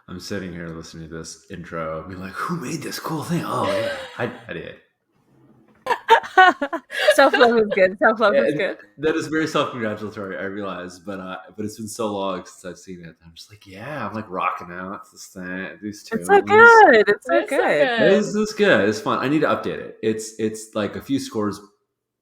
I'm sitting here listening to this intro and be like, who made this cool thing? Oh yeah, I did. Self-love is good. Self-love is And good. that is very self-congratulatory, I realize, but it's been so long since I've seen it. I'm just like, yeah, I'm like rocking out this thing, these It's so tunes. good. It's so It's so good. good. It's good. It's fun. I need to update it. It's like a few scores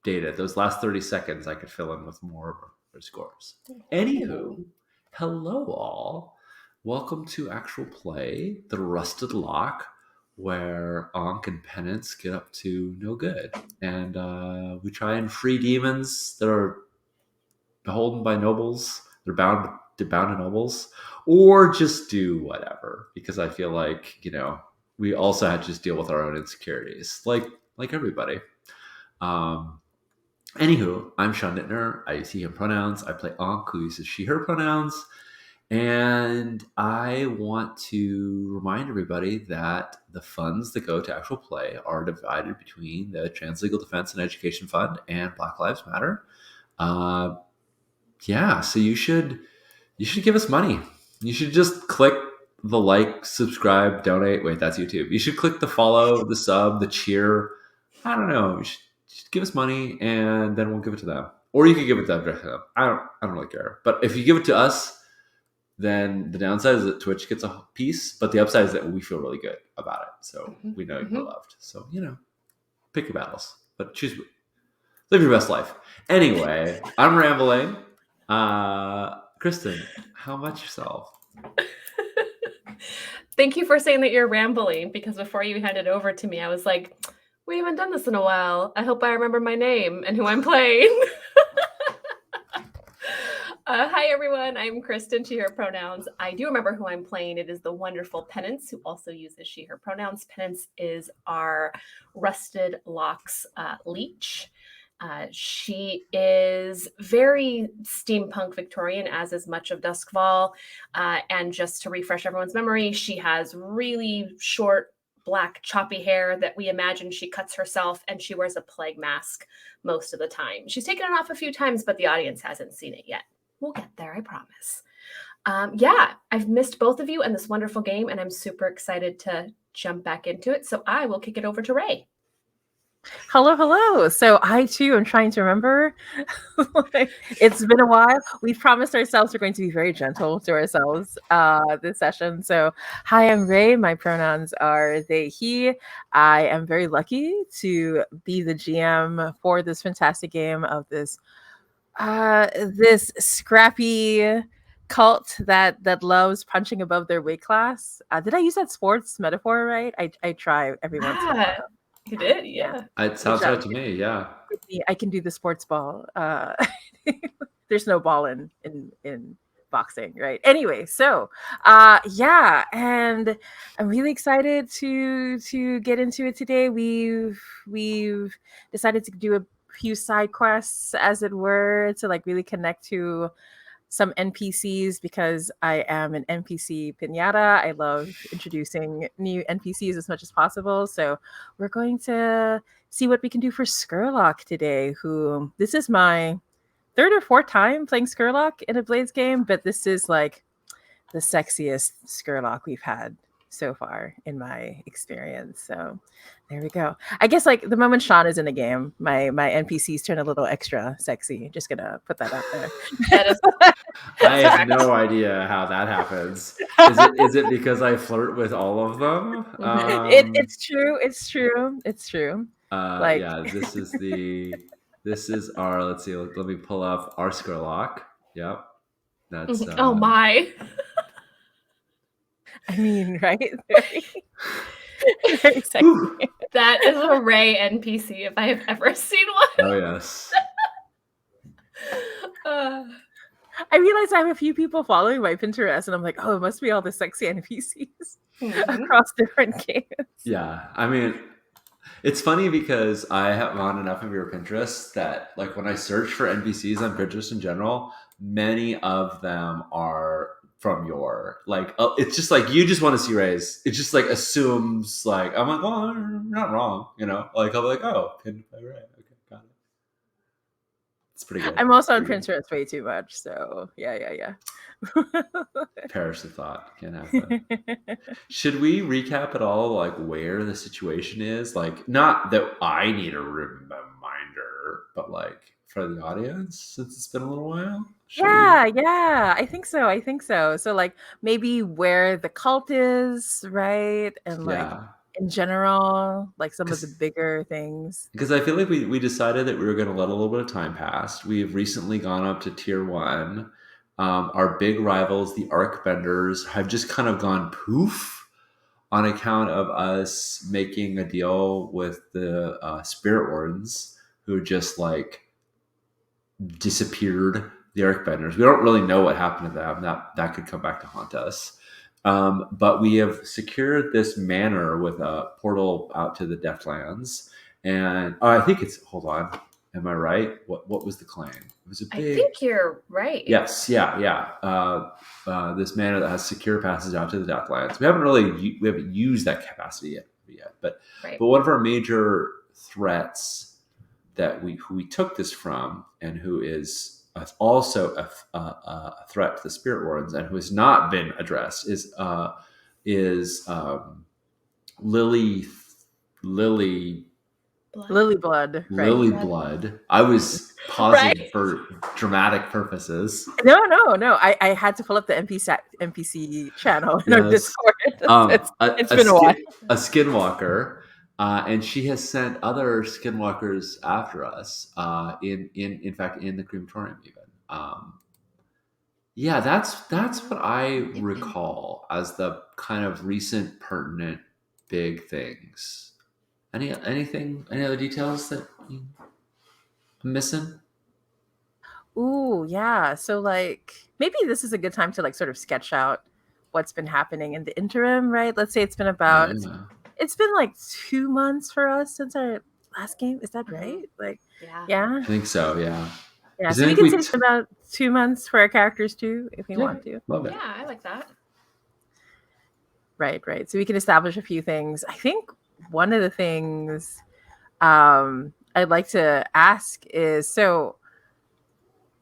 dated. Those last 30 seconds I could fill in with more scores. Anywho, hello all. Welcome to Actual Play, the Rusted Lock, where Ankh and Penance get up to no good. And we try and free demons that are beholden by nobles. They're bound to nobles. Or just do whatever. Because I feel like, we also had to just deal with our own insecurities. Like everybody. Um, Anywho, I'm Sean Nittner. I use he, him pronouns. I play Ankh, who uses she, her pronouns. And I want to remind everybody that the funds that go to Actual Play are divided between the Trans Legal Defense and Education Fund and Black Lives Matter. So you should give us money. You should just click the like, subscribe, donate. Wait, that's YouTube. You should click the follow, the sub, the cheer. I don't know. You should give us money, and then we'll give it to them. Or you could give it to them directly. I don't really care. But if you give it to us, then the downside is that Twitch gets a piece, but the upside is that we feel really good about it. So we know you're loved. So, pick your battles, but live your best life. Anyway, I'm rambling. Kristen, how about yourself? Thank you for saying that you're rambling, because before you handed over to me, I was like, we haven't done this in a while. I hope I remember my name and who I'm playing. Hi, everyone. I'm Kristen, she, her pronouns. I do remember who I'm playing. It is the wonderful Penance, who also uses she, her pronouns. Penance is our Rusted Locks leech. She is very steampunk Victorian, as is much of Duskfall. And just to refresh everyone's memory, she has really short, black, choppy hair that we imagine she cuts herself, and she wears a plague mask most of the time. She's taken it off a few times, but the audience hasn't seen it yet. We'll get there, I promise. I've missed both of you and this wonderful game, and I'm super excited to jump back into it. So I will kick it over to Ray. Hello. So I too am trying to remember. It's been a while. We've promised ourselves we're going to be very gentle to ourselves this session. So hi, I'm Ray. My pronouns are they, he. I am very lucky to be the GM for this fantastic game of this scrappy cult that loves punching above their weight class. Did I use that sports metaphor right? I try every once in a while. You did, yeah. It sounds right to me. Yeah, I can do the sports ball. There's no ball in boxing, right? Anyway, so and I'm really excited to get into it today. We've decided to do a few side quests, as it were, to like really connect to some NPCs, because I am an NPC pinata. I love introducing new NPCs as much as possible. So we're going to see what we can do for Skurlock today, who this is my third or fourth time playing Skurlock in a Blades game, but this is like the sexiest Skurlock we've had so far in my experience. So there we go. I guess like the moment Sean is in the game, my NPCs turn a little extra sexy. Just gonna put that out there. I have no idea how that happens. Is it because I flirt with all of them? It's true. This is our. Let's see. Let me pull up our Skurlock. Yep, that's. Oh my! I mean, right? Very sexy. That is a Ray NPC if I have ever seen one. Oh yes. I realized I have a few people following my Pinterest, and I'm like, oh, it must be all the sexy NPCs across different games. Yeah, I mean, it's funny because I have on enough of your Pinterest that, like, when I search for NPCs on Pinterest in general, many of them are from your, like, it's just like, you just want to see Ray's. It just like assumes, like, I'm like, well, you're not wrong, like, I'll be like, oh, pinned by Ray. Okay, got it. It's pretty good. I'm also on Pretty good. Pinterest way too much, so yeah. Perish the thought. Can't have that. Should we recap at all, like where the situation is? Like, not that I need a reminder, but like for the audience, since it's been a little while. Should Yeah, I think so. So like maybe where the cult is, right? And we? like Yeah, in general, like some of the bigger things. because I feel like we decided that we were going to let a little bit of time pass. We've recently gone up to tier 1. Our big rivals, the Arcbenders, have just kind of gone poof on account of us making a deal with the Spirit Wardens, who just like disappeared. The Arcbenders. We don't really know what happened to them. That could come back to haunt us. But we have secured this manor with a portal out to the Deathlands, and I think it's. Hold on, am I right? What was the claim? It was a big. I think you're right. Yes, yeah. This manor that has secure passages out to the Deathlands. We haven't used that capacity yet. But Right. one of our major threats that who we took this from, and who is also a threat to the Spirit Wardens, and who has not been addressed, is Lily Lily blood, right? Lily Blood. I was pausing Right. for dramatic purposes. No. I had to pull up the NPC channel in our Yes. Discord. It's been a while. A skinwalker, and she has sent other skinwalkers after us. In fact, in the crematorium, even. Yeah, that's what I recall as the kind of recent pertinent big things. Any other details that I'm missing? Ooh, yeah. So like maybe this is a good time to like sort of sketch out what's been happening in the interim, right? Let's say it's been like 2 months for us since our last game. Is that right? Like, yeah. I think so. Yeah. Yeah. 'Cause So I we think can we take about 2 months for our characters too, if we want to. Love it. Yeah, I like that. Right. So we can establish a few things. I think one of the things I'd like to ask is, so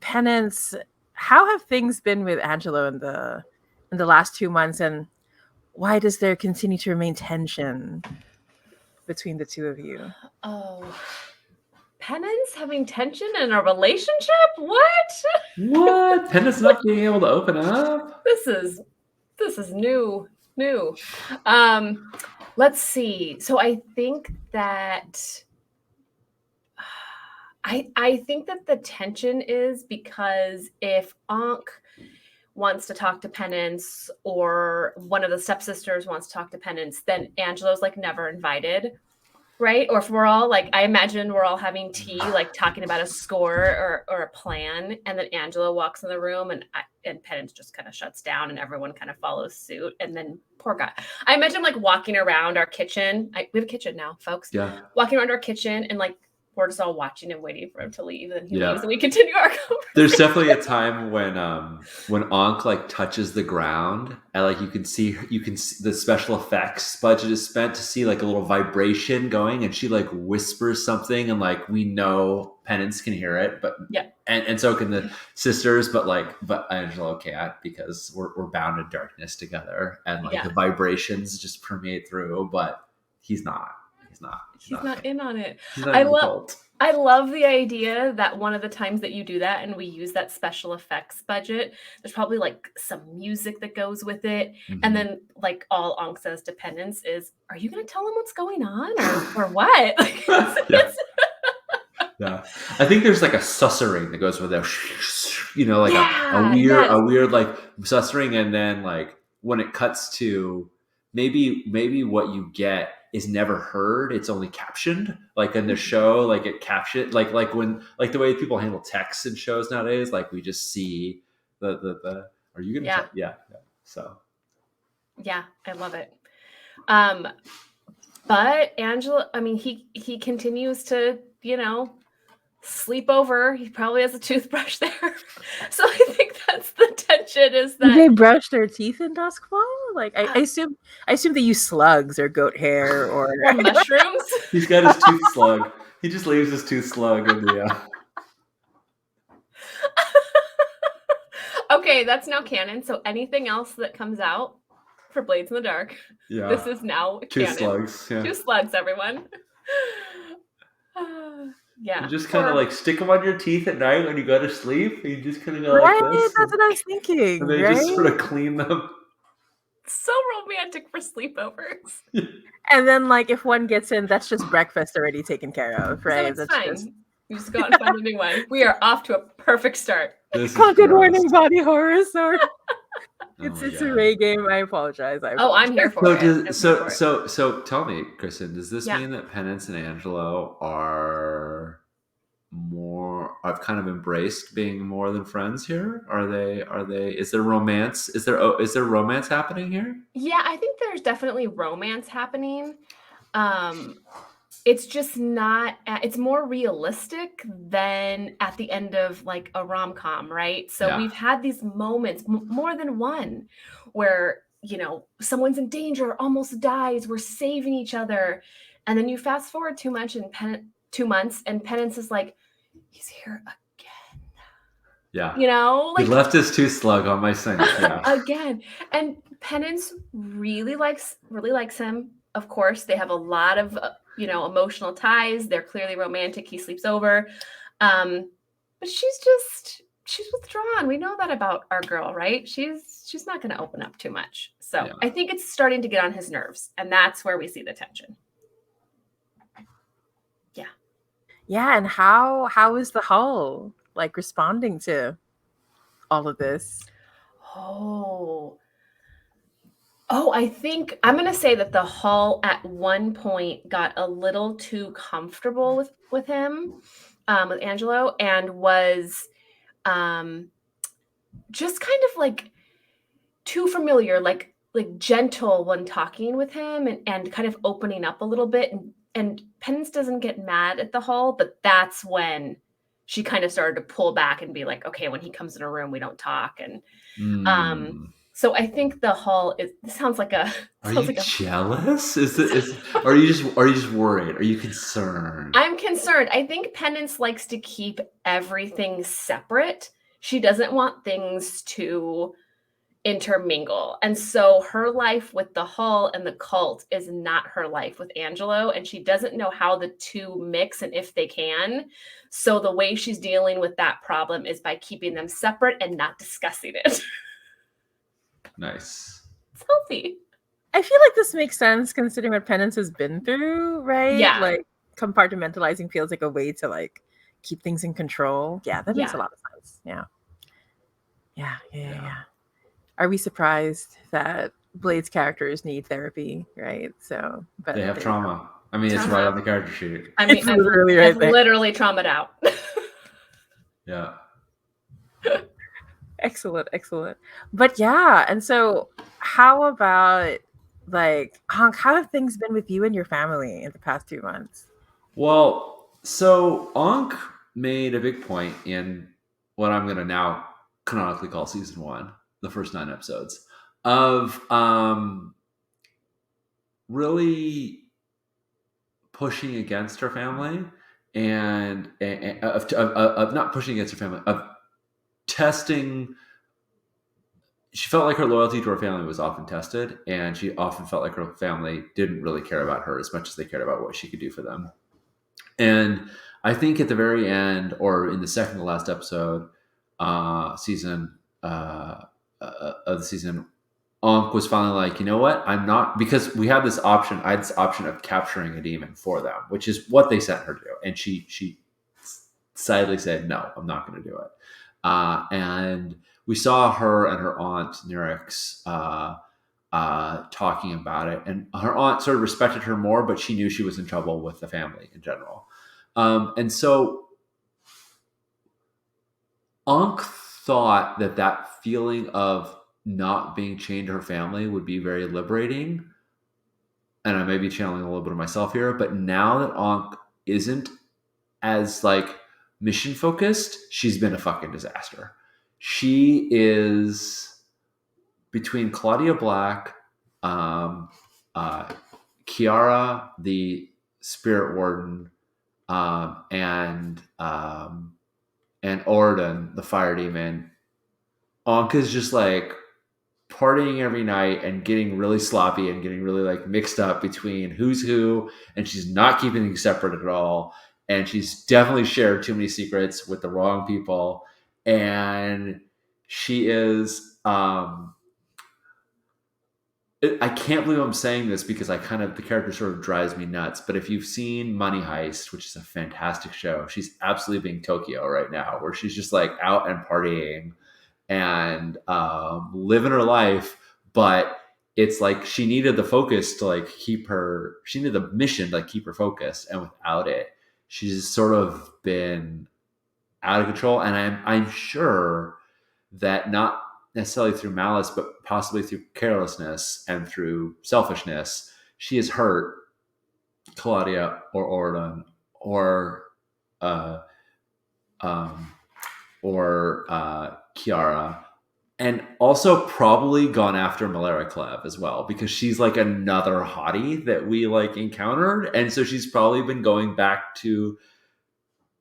Penance, how have things been with Angelo in the last 2 months, and why does there continue to remain tension between the two of you? Oh, Penance having tension in a relationship? What? Penance not being able to open up? This is new. Let's see. So I think that the tension is because if Ankh wants to talk to Penance, or one of the stepsisters wants to talk to Penance, then Angelo's like never invited, right? Or if we're all like, I imagine we're all having tea, like talking about a score or a plan, and then Angelo walks in the room, and Penance just kind of shuts down, and everyone kind of follows suit, and then poor guy. I imagine like walking around our kitchen. We have a kitchen now, folks. Yeah. Walking around our kitchen, and like we're just all watching and waiting for him to leave, and he Yeah. leaves, and we continue our conversation. There's definitely a time when Ankh like touches the ground, and like you can see the special effects budget is spent to see like a little vibration going, and she like whispers something, and like we know Penance can hear it, but Yeah. and so can the sisters, but Angelo can't, because we're bound in darkness together, and like Yeah. the vibrations just permeate through, but he's not in on it. He's not in the cult. I love the idea that one of the times that you do that and we use that special effects budget, there's probably like some music that goes with it. Mhm. And then like all Ankh says to Penance is, are you going to tell him what's going on or what? Like, Yeah. Yeah, I think there's like a sussering that goes with it, like a weird like sussering, and then like when it cuts to maybe what you get is never heard, it's only captioned, like in the show, like it captioned, like when like the way people handle text in shows nowadays, like we just see the are you gonna yeah. So yeah, I love it. But Angelo, I mean, he continues to, sleep over. He probably has a toothbrush there. So I think that's the tension, is that Do they brush their teeth in Duskfall? Like I assume they use slugs or goat hair or mushrooms. he's got his tooth slug. He just leaves his tooth slug in the okay, that's now canon. So anything else that comes out for Blades in the Dark, Yeah. this is now Two canon. slugs. Yeah. 2 slugs, everyone. Yeah. You just kind of like stick them on your teeth at night when you go to sleep. You just kind of go Right? like this. That's what I was thinking. And they right? just sort of clean them. So romantic for sleepovers. And then, like, if one gets in, that's just breakfast already taken care of, right? So it's That's fine. just You just go out and find a new one. We are off to a perfect start. This is content gross. warning body horror. Sorry, Oh it's my a God. Ray game. I apologize. Oh, I'm here for So it. I'm does here for so it. so tell me, Kristen, does this Yeah. mean that Penance and Angelo are more I've kind of embraced being more than friends here? Are they is there romance? Is there romance happening here? Yeah, I think there's definitely romance happening. It's just not it's more realistic than at the end of like a rom-com, right? So Yeah. we've had these moments, more than one, where someone's in danger, almost dies, we're saving each other, and then you fast forward 2 months and 2 months and Penance is like, he's here again. Yeah. Like He left his tooth slug on my sink. Yeah. again. And Penance really likes him. Of course, they have a lot of emotional ties. They're clearly romantic. He sleeps over, but she's withdrawn. We know that about our girl, right? She's not going to open up too much. So Yeah. I think it's starting to get on his nerves, and that's where we see the tension. Yeah, and how is the Hull like responding to all of this? Oh, I think I'm going to say that the Hull at one point got a little too comfortable with him, with Angelo, and was just kind of like too familiar, like gentle when talking with him, and kind of opening up a little bit. And Penance doesn't get mad at the Hull, but that's when she kind of started to pull back and be like, okay, when he comes in a room, we don't talk. And so I think the Hull sounds like a. Are you jealous? Are you just worried? Are you concerned? I'm concerned. I think Penance likes to keep everything separate. She doesn't want things to intermingle. And so her life with the Hull and the cult is not her life with Angelo, and she doesn't know how the two mix and if they can. So the way she's dealing with that problem is by keeping them separate and not discussing it. Nice. It's healthy. I feel like this makes sense considering what Penance has been through, right? Yeah. Like compartmentalizing feels like a way to like keep things in control. Yeah, that makes a lot of sense. Yeah. Are we surprised that Blade's characters need therapy, right? So, but they have trauma. I mean, it's right on the character sheet. I mean, it's literally right there. Literally traumatized out. Yeah. Excellent. But yeah, and so how about like Hank, how have things been with you and your family in the past 2 months? Well, so Ankh made a big point in what I'm going to now canonically call season 1, the first 9 episodes, of really pushing against her family and of not pushing against her family, of testing. She felt like her loyalty to her family was often tested, and she often felt like her family didn't really care about her as much as they cared about what she could do for them. And I think at the very end, or in the second to last episode, of the season, Ankh was finally like, you know what? I'm not, because we had this option. I had this option of capturing a demon for them, which is what they sent her to do. And she sadly said, no, I'm not going to do it. And we saw her and her aunt Nirix talking about it, and her aunt sort of respected her more, but she knew she was in trouble with the family in general. And so Ankh thought that feeling of not being chained to her family would be very liberating. And I may be channeling a little bit of myself here, but now that Ankh isn't as like mission focused, she's been a fucking disaster. She is between Claudia Black, Kiara, the spirit warden, and Orden, the fire demon. Anka's just like partying every night and getting really sloppy and getting really like mixed up between who's who, and she's not keeping things separate at all. And she's definitely shared too many secrets with the wrong people. And she is I can't believe I'm saying this because the character sort of drives me nuts. But if you've seen Money Heist, which is a fantastic show, she's absolutely being Tokyo right now, where she's just like out and partying and living her life. But it's like she needed the focus to like she needed the mission to like keep her focused. And without it, she's sort of been out of control. And I'm sure that not necessarily through malice, but possibly through carelessness and through selfishness, she has hurt Claudia or Orlan uh, um, or Kiara, and also probably gone after Malara Clev as well, because she's like another hottie that we like encountered, and so she's probably been going back to,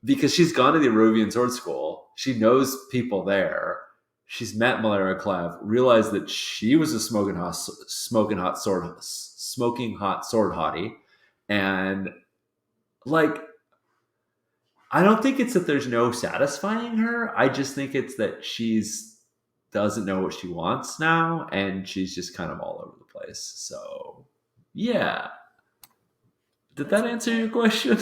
because she's gone to the Erovian Sword School. She knows people there. She's met Malara Clev, realized that she was a smoking hot sword hottie, and like, I don't think it's that there's no satisfying her. I just think it's that she's doesn't know what she wants now, and she's just kind of all over the place. So, yeah. Did that answer your question?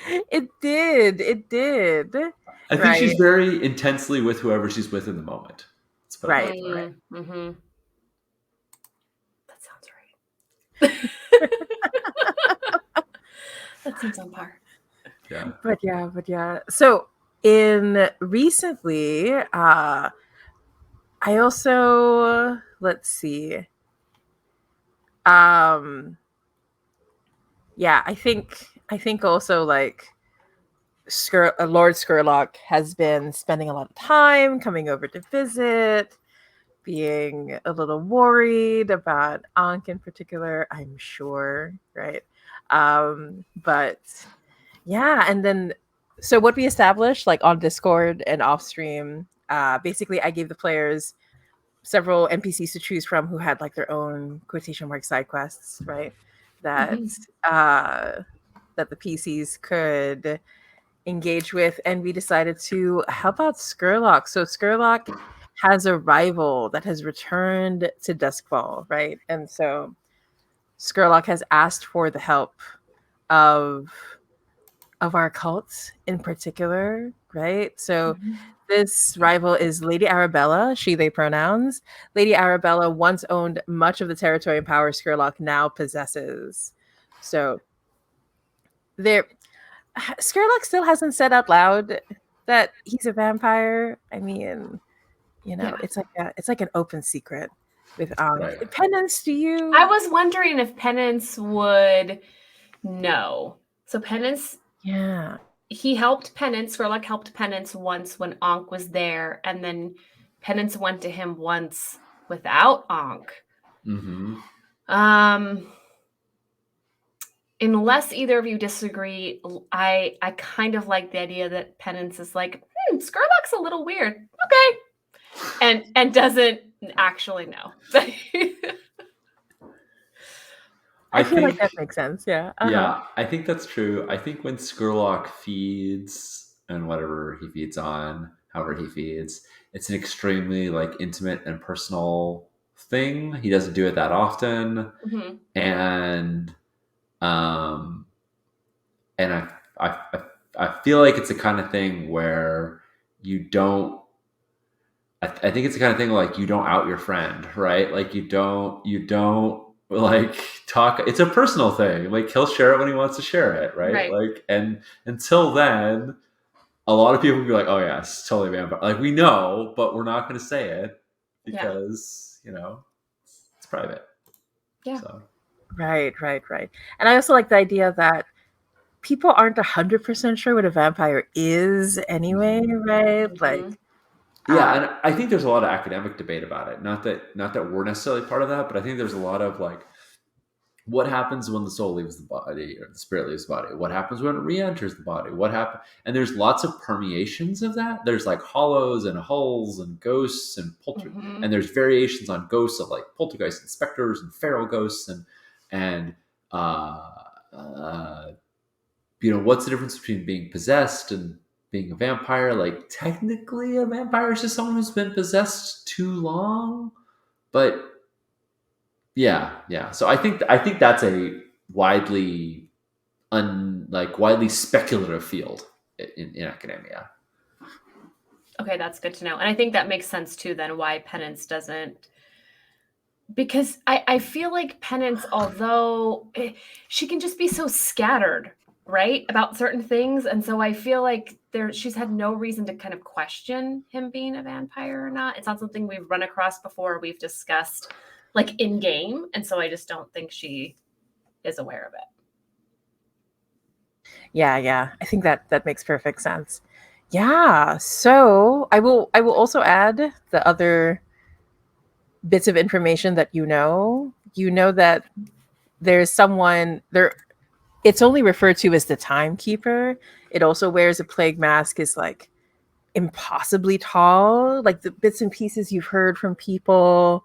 It did. It did. I think she's very intensely with whoever she's with in the moment. Right. Mm-hmm. That sounds right. That seems on par. Yeah. But yeah. So in recently, I also, let's see. Yeah, I think also like Lord Skurlock has been spending a lot of time coming over to visit, being a little worried about Ankh in particular, I'm sure, right? But yeah, and then so what we established like on Discord and off stream, basically I gave the players several NPCs to choose from who had like their own quotation mark side quests, right? That that the PCs could engage with, and we decided to help out Skurlock. So Skurlock has a rival that has returned to Duskfall, right? And so Skurlock has asked for the help of our cults in particular, right? So this rival is Lady Arabella, she, they pronouns. Lady Arabella once owned much of the territory and power Skurlock now possesses. So Skurlock still hasn't said out loud that he's a vampire. I mean, it's like an open secret with Right. Penance. Do you? I was wondering if Penance would know. So Penance, yeah, he helped Penance. Skurlock helped Penance once when Ankh was there, and then Penance went to him once without Ankh. Mm-hmm. Unless either of you disagree, I kind of like the idea that Penance is like, Skurlock's a little weird. Okay. And doesn't actually know. I feel like that makes sense. Yeah. Yeah, I think that's true. I think when Skurlock feeds and whatever he feeds on, however he feeds, it's an extremely like intimate and personal thing. He doesn't do it that often. Mm-hmm. And I feel like it's the kind of thing where you don't. I think it's the kind of thing like you don't out your friend, right? Like you don't like talk. It's a personal thing. Like he'll share it when he wants to share it, right? Like, and until then, a lot of people will be like, "Oh yeah, it's totally vampire." Like we know, but we're not going to say it because it's private. Yeah. So. Right. And I also like the idea that people aren't 100% sure what a vampire is anyway, right? Mm-hmm. Like, yeah, and I think there's a lot of academic debate about it. Not that we're necessarily part of that, but I think there's a lot of like What happens when the soul leaves the body or the spirit leaves the body? What happens when it re-enters the body? What happen? And there's lots of permeations of that. There's like hollows and hulls and ghosts and Mhm. and there's variations on ghosts of like poltergeists and specters and feral ghosts and uh, uh, what's the difference between being possessed and being a vampire? Like technically, a vampire is just someone who's been possessed too long, but yeah. So I think that's a widely widely speculative field in academia. Okay, that's good to know. And I think that makes sense too, then why Penance doesn't, because I feel like Penance, although she can just be so scattered, right, about certain things. And so I feel like she's had no reason to kind of question him being a vampire or not. It's not something we've run across before, we've discussed like in game. And so I just don't think she is aware of it. Yeah. I think that makes perfect sense. Yeah. So I will also add the other bits of information that you know that there's someone there. It's only referred to as the timekeeper. It also wears a plague mask, is like impossibly tall. Like the bits and pieces you've heard from people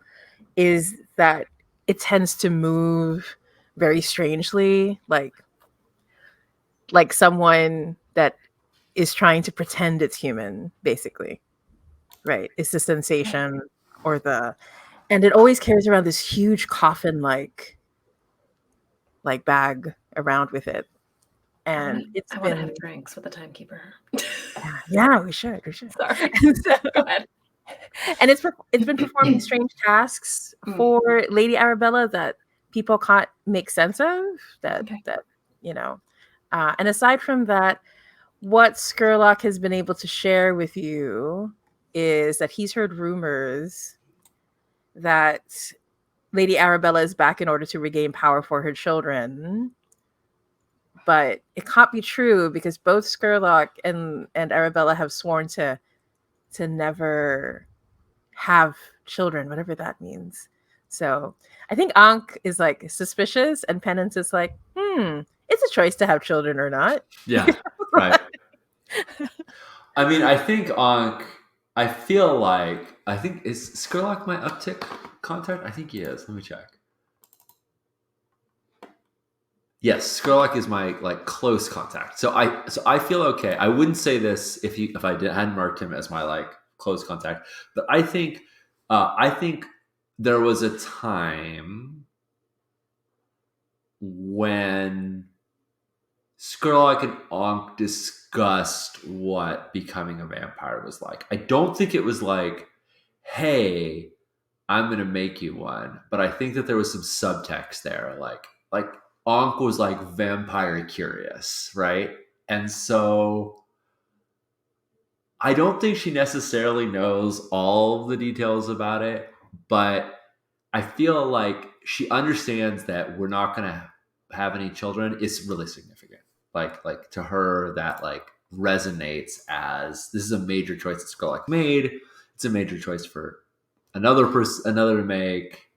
is that it tends to move very strangely, like someone that is trying to pretend it's human, basically. Right. It's the sensation or the and it always carries around this huge coffin like bag around with it. And it's I want to been have drinks with the timekeeper. yeah, we should. Sorry. And so, Go ahead. and it's been performing strange tasks for Lady Arabella that people can't make sense of. Okay. That you know, and aside from that, what Skurlock has been able to share with you is that he's heard rumors that Lady Arabella is back in order to regain power for her children. But it can't be true because both Skurlock and Arabella have sworn to never have children, whatever that means. So I think Ankh is like suspicious, and Penance is like, it's a choice to have children or not. Yeah, right. I mean, I think I feel like is Skurlock my uptick contact? I think he is. Let me check. Yes, Skurlock is my like close contact. So I feel okay. I wouldn't say this if hadn't marked him as my like close contact, but I think there was a time when Skurlock and Ankh discussed what becoming a vampire was like. I don't think it was like, hey, I'm going to make you one. But I think that there was some subtext there. Like Ankh was like vampire curious, right? And so I don't think she necessarily knows all the details about it, but I feel like she understands that we're not going to have any children. It's really significant. Like to her, that like resonates as this is a major choice that Skurlock made. It's a major choice for another to make.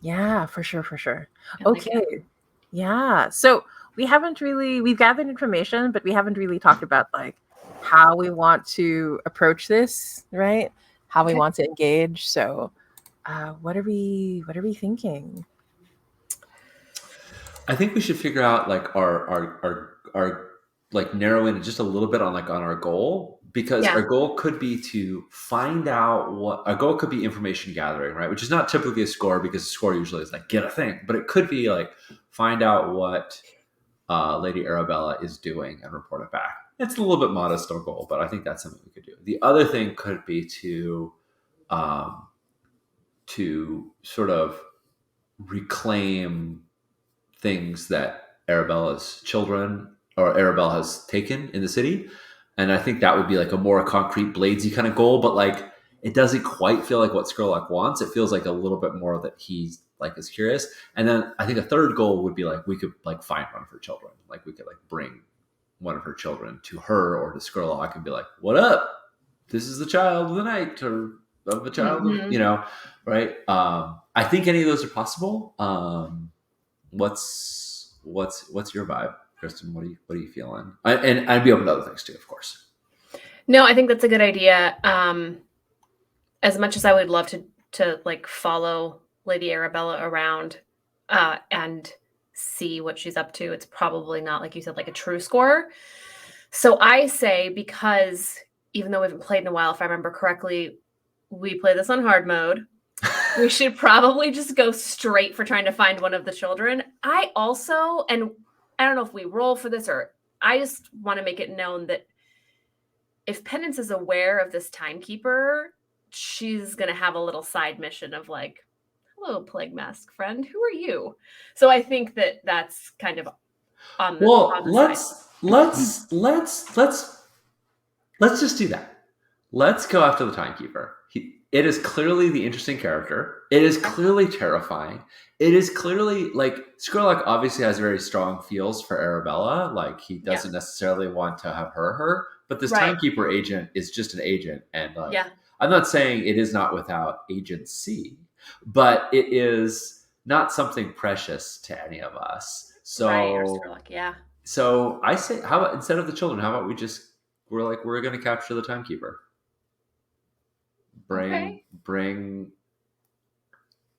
Yeah, for sure. I like Okay. Yeah. So we've gathered information, but we haven't really talked about like how we want to approach this, right? How we Okay. want to engage. So what are we thinking? I think we should figure out like our like narrow in just a little bit on our goal, because Yeah. our goal could be to find out what our goal could be information gathering, right? Which is not typically a score, because a score usually is like get a thing, but it could be like find out what Lady Arabella is doing and report it back. It's a little bit modest our goal, but I think that's something we could do. The other thing could be to sort of reclaim things that Arabella's children or Arabella has taken in the city. And I think that would be like a more concrete Bladesy kind of goal, but like it doesn't quite feel like what Skurlock wants. It feels like a little bit more that he's like is curious. And then I think a third goal would be like we could like find one of her children. Like we could like bring one of her children to her or to Skurlock and be like, "What up? This is the child of the night," or of a child, Mhm. you know, right? I think any of those are possible. What's your vibe, Kristen? What are you feeling? And I'd be open to other things too, of course. No, I think that's a good idea. As much as I would love to like follow Lady Arabella around and see what she's up to, it's probably not, like you said, like a true score. So I say, because even though we haven't played in a while, if I remember correctly, we play this on hard mode. We should probably just go straight for trying to find one of the children. I also, and I don't know if we roll for this, or I just want to make it known that if Penance is aware of this timekeeper, she's going to have a little side mission of like, hello, Plague Mask friend, who are you? So I think that that's kind of on the, Well, on the side. let's just do that. Let's go after the timekeeper. It is clearly the interesting character. It is clearly terrifying. It is clearly like Skurlock obviously has very strong feels for Arabella. Like he doesn't necessarily want to have her hurt, but this timekeeper agent is just an agent, and like I'm not saying it is not without agency, but it is not something precious to any of us. So Skurlock, So I say, how about instead of the children, how about we're going to capture the timekeeper. Bring,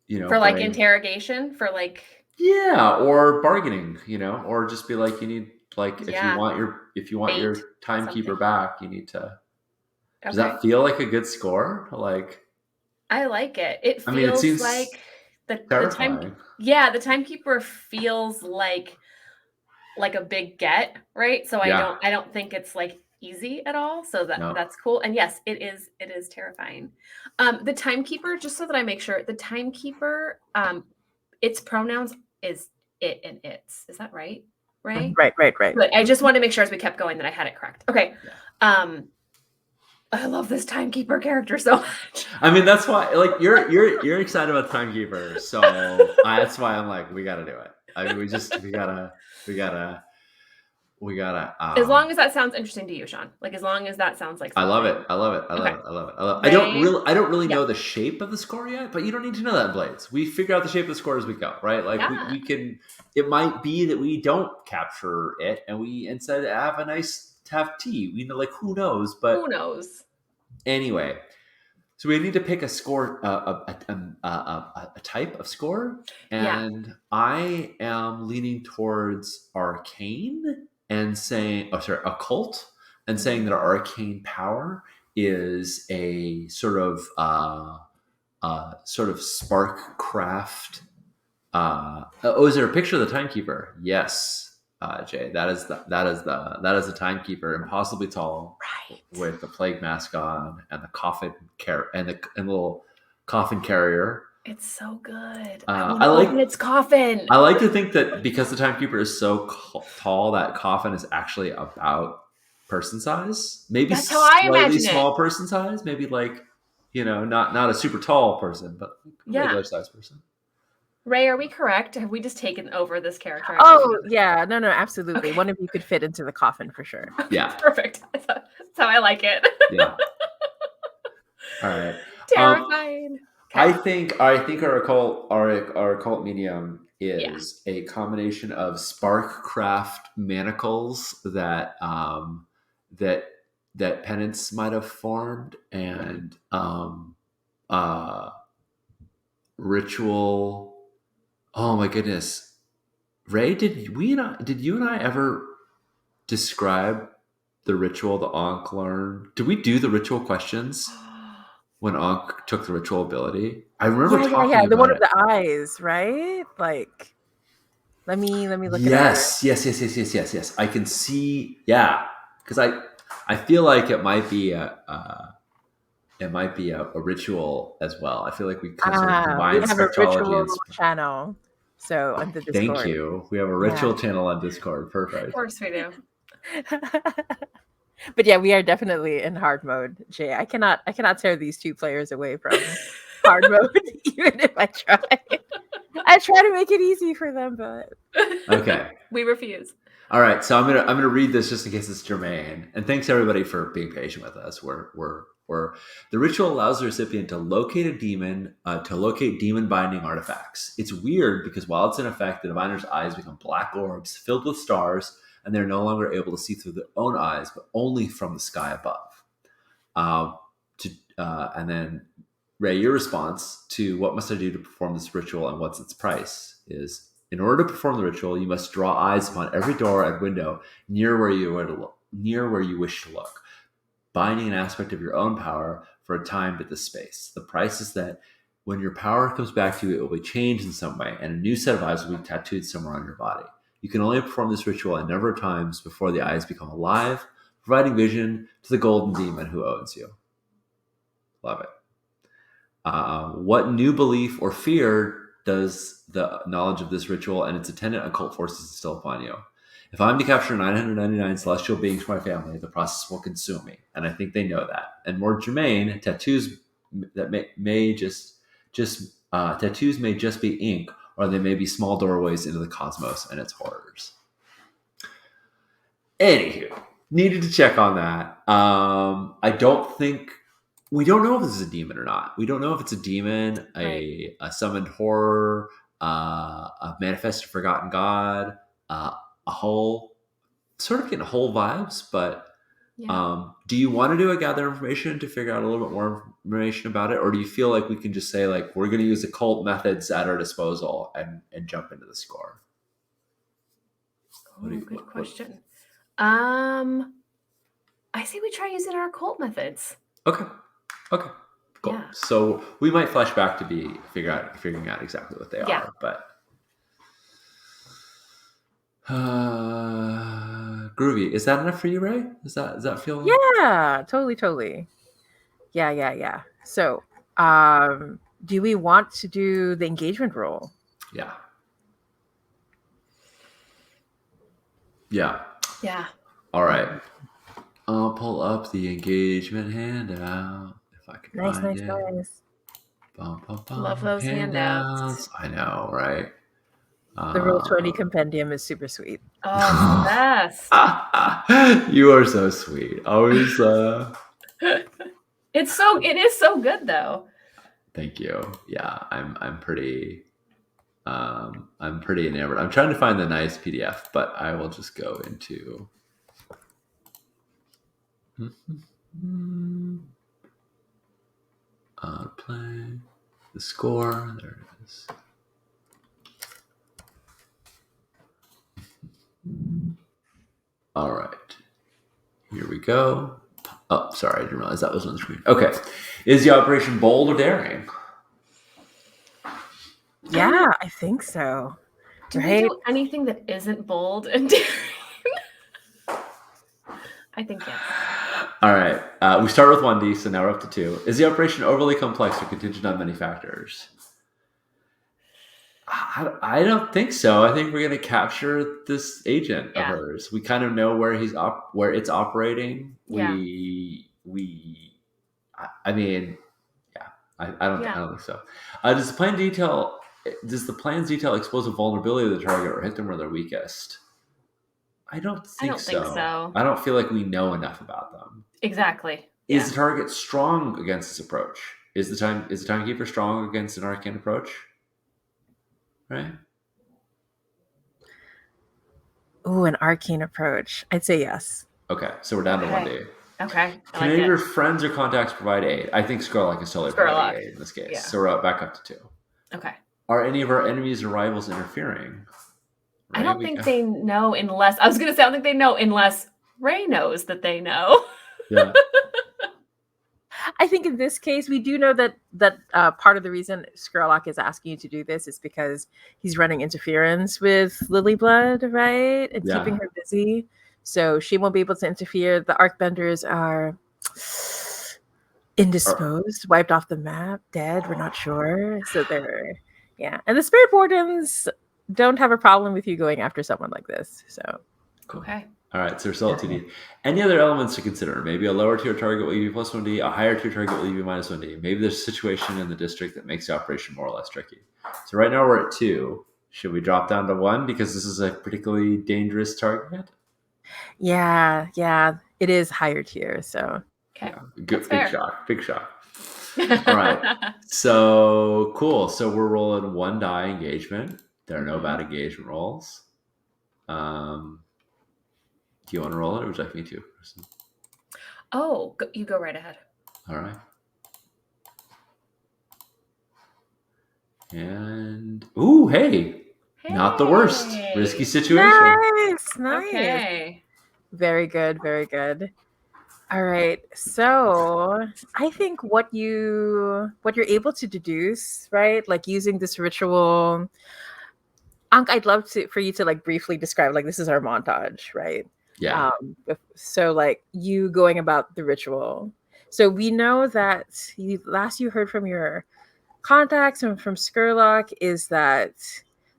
you know, for like interrogation, for like or bargaining, you know, or just be like, you need like if you want your timekeeper back, you need to. Does that feel like a good score? Like, I like it. It feels it seems like the terrifying. The timekeeper feels like a big get, right? So I don't think it's like easy at all. So that's cool. And yes, it is terrifying. The timekeeper, just so that I make sure, the timekeeper, its pronouns is it and its. Is that right? Right. But I just wanted to make sure as we kept going that I had it correct. Okay. Yeah. I love this timekeeper character so much. I mean, that's why, like, you're excited about timekeeper, so that's why I'm like, we got to do it. I mean, we gotta. As long as that sounds interesting to you, Sean. Like, as long as that sounds like something. I love it. I don't really know the shape of the score yet, but you don't need to know that in Blades. We figure out the shape of the score as we go, right? Like we can. It might be that we don't capture it, and we instead have a nice tea. We know, like, who knows? But who knows? Anyway, so we need to pick a score, a type of score, and I am leaning towards arcane and saying, occult, and saying that our arcane power is a sort of spark craft. Is there a picture of the timekeeper? Yes. Jay, that is the timekeeper, impossibly tall, right, with the plague mask on and the coffin and the little coffin carrier. It's so good. I like its coffin. I like to think that because the timekeeper is so tall, that coffin is actually about person size. Maybe that's how I imagine small it. Person size. Maybe like, you know, not a super tall person, but regular size person. Ray, are we correct? Have we just taken over this character? Oh, yeah. No, absolutely. Okay. One of you could fit into the coffin for sure. Yeah. Perfect. That's how I like it. Yeah. All right. Terrifying. I think our occult medium is a combination of Sparkcraft manacles that Penance might have formed, and ritual. Oh my goodness, Ray, did you and I ever describe the ritual the Ankh learned? Did we do the ritual questions when Ankh took the ritual ability? I remember talking about the one with the eyes, right? Like, let me look at it. Yes. I can see, because I feel like it might be a ritual as well. I feel like we could sort of combine we have a ritual and channel. So on the Discord. Thank you. We have a ritual channel on Discord. Perfect. Of course we do. But yeah, we are definitely in hard mode, Jay. I cannot tear these two players away from hard mode, even if I try. I try to make it easy for them, but okay. We refuse. All right, so I'm gonna read this just in case it's germane. And thanks everybody for being patient with us. We're Or the ritual allows the recipient to locate a demon, to locate demon binding artifacts. It's weird because while it's in effect, the diviner's eyes become black orbs filled with stars, and they're no longer able to see through their own eyes, but only from the sky above. And then, Ray, your response to what must I do to perform this ritual and what's its price is: in order to perform the ritual, you must draw eyes upon every door and window near where you wish to look, binding an aspect of your own power for a time to this space. The price is that when your power comes back to you, it will be changed in some way, and a new set of eyes will be tattooed somewhere on your body. You can only perform this ritual a number of times before the eyes become alive, providing vision to the golden demon who owns you. Love it. What new belief or fear does the knowledge of this ritual and its attendant occult forces instill upon you? If I'm to capture 999 celestial beings for my family, the process will consume me, and I think they know that. And more germane, tattoos that tattoos may just be ink, or they may be small doorways into the cosmos and its horrors. Anywho, needed to check on that. We don't know if this is a demon or not. We don't know if it's a demon, a summoned horror, a manifested forgotten god, a whole, sort of getting whole vibes. But do you want to do a gather information to figure out a little bit more information about it? Or do you feel like we can just say, like, we're going to use occult methods at our disposal and jump into the score? Good question. I say we try using our occult methods. Okay, cool. Yeah. So we might flash back to figuring out exactly what they are, but groovy. Is that enough for you, Ray? Does that feel? Yeah, totally. Yeah. So, do we want to do the engagement roll? Yeah. All right. I'll pull up the engagement handout if I can find it. Nice. Love those handouts. I know, right? The Roll20 compendium is super sweet. Oh, it's the best. You are so sweet. Always. It is so good, though. Thank you. Yeah, I'm pretty enamored. I'm trying to find the nice PDF, but I will just go into. Play the score. There it is. All right. Here we go. Oh, sorry. I didn't realize that was on the screen. Okay. Is the operation bold or daring? Yeah, I think so. Do we do anything that isn't bold and daring? I think yes. All right. We start with 1D, so now we're up to 2. Is the operation overly complex or contingent on many factors? I don't think so. I think we're going to capture this agent of hers. We kind of know where where it's operating. Yeah. I mean, yeah. I don't think so. Does the plan's detail expose a vulnerability of the target or hit them where they're weakest? I don't think so. I don't feel like we know enough about them. Exactly. Is the target strong against this approach? Is the timekeeper strong against an arcane approach? Right? Ooh, an arcane approach. I'd say yes. Okay, so we're down to 1D. Okay. Can any of your friends or contacts provide aid? I think Skurlock is totally providing aid in this case. Yeah. So we're back up to 2. Okay. Are any of our enemies or rivals interfering? Right? I don't think they know unless... I was going to say, I don't think they know unless Ray knows that they know. Yeah. I think in this case, we do know that part of the reason Skurlock is asking you to do this is because he's running interference with Lilyblood, right? And keeping her busy. So she won't be able to interfere. The Arcbenders are indisposed, wiped off the map, dead. We're not sure. So they're, And the Spirit Wardens don't have a problem with you going after someone like this. So, cool. Okay. All right, so result 2D. Any other elements to consider? Maybe a lower tier target will give you plus 1D, a higher tier target will give you minus 1D. Maybe there's a situation in the district that makes the operation more or less tricky. So right now we're at 2. Should we drop down to 1 because this is a particularly dangerous target? Yeah, it is higher tier. So Okay. Yeah, That's good, fair. big shock. All right. So cool. So we're rolling one die engagement. There are no bad engagement rolls. Do you want to roll it, or would you like me to? Oh, you go right ahead. All right. And ooh, hey, not the worst. Risky Hey. situation. Nice. Okay. Very good, very good. All right. So I think what you're able to deduce, right? Like using this ritual. Ankh, I'd love for you to like briefly describe, like, this is our montage, right? Yeah. So like you going about the ritual. So we know that last you heard from your contacts and from Skurlock is that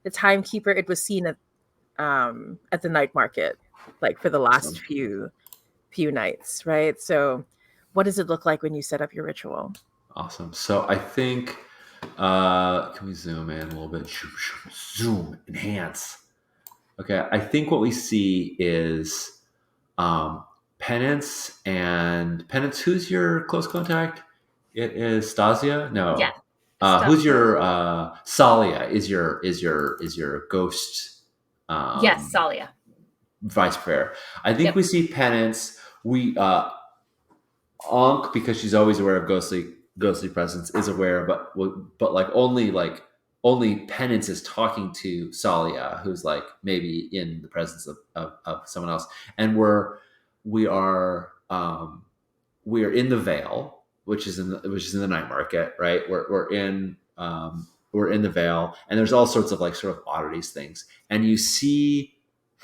the timekeeper, it was seen at the night market, like for the last Awesome. few nights, right? So what does it look like when you set up your ritual? Awesome. So I think can we zoom in a little bit? Zoom, enhance. Okay. I think what we see is Penance and Penance. Who's your close contact? It is Stasia. No. Yeah. Stop. Who's your Salia? Is your ghost? Yes, Salia. Vice prayer. I think Yep. we see Penance. We Ankh, because she's always aware of ghostly presence, is aware, but only Penance is talking to Salia, who's like maybe in the presence of someone else, and we are we are in the Vale, which is in the night market, right? We're in the Vale, and there's all sorts of like sort of oddities things, and you see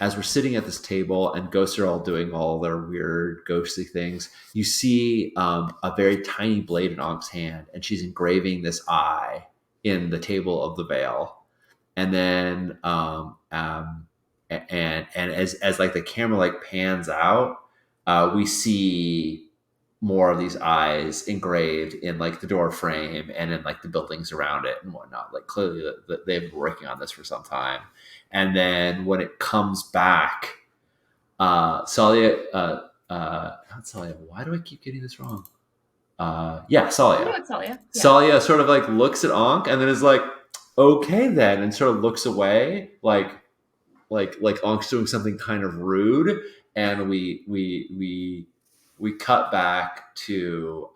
as we're sitting at this table and ghosts are all doing all their weird ghostly things, you see a very tiny blade in Ankh's hand, and she's engraving this eye in the table of the Vale, and then and as like the camera like pans out, we see more of these eyes engraved in like the door frame and in like the buildings around it and whatnot. Like clearly they've been working on this for some time. And then when it comes back, Salia, not Salia. Why do I keep getting this wrong? Yeah, Salia. No, it's Salia. Yeah. Salia sort of like looks at Ankh and then is like, okay then, and sort of looks away, like Ankh's doing something kind of rude, and we cut back to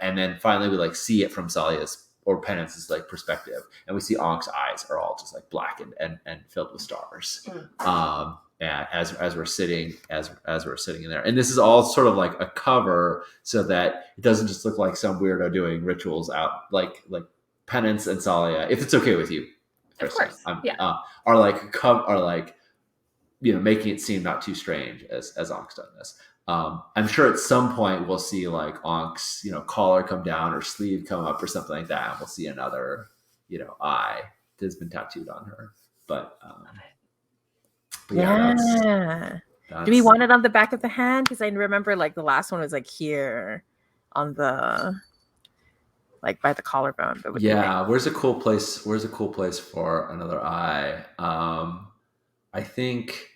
and then finally we like see it from Salia's or Penance's like perspective, and we see Ankh's eyes are all just like blackened and filled with stars. And as we're sitting in there, and this is all sort of like a cover so that it doesn't just look like some weirdo doing rituals out like Penance and Salia, if it's okay with you. Of course. Yeah. Are like making it seem not too strange as Ankh's done this. I'm sure at some point we'll see like Ankh's collar come down or sleeve come up or something like that, and we'll see another eye that's been tattooed on her. But yeah, that's do we want it on the back of the hand? Because I remember like the last one was like here on the like by the collarbone. But yeah, where's a cool place for another eye? I think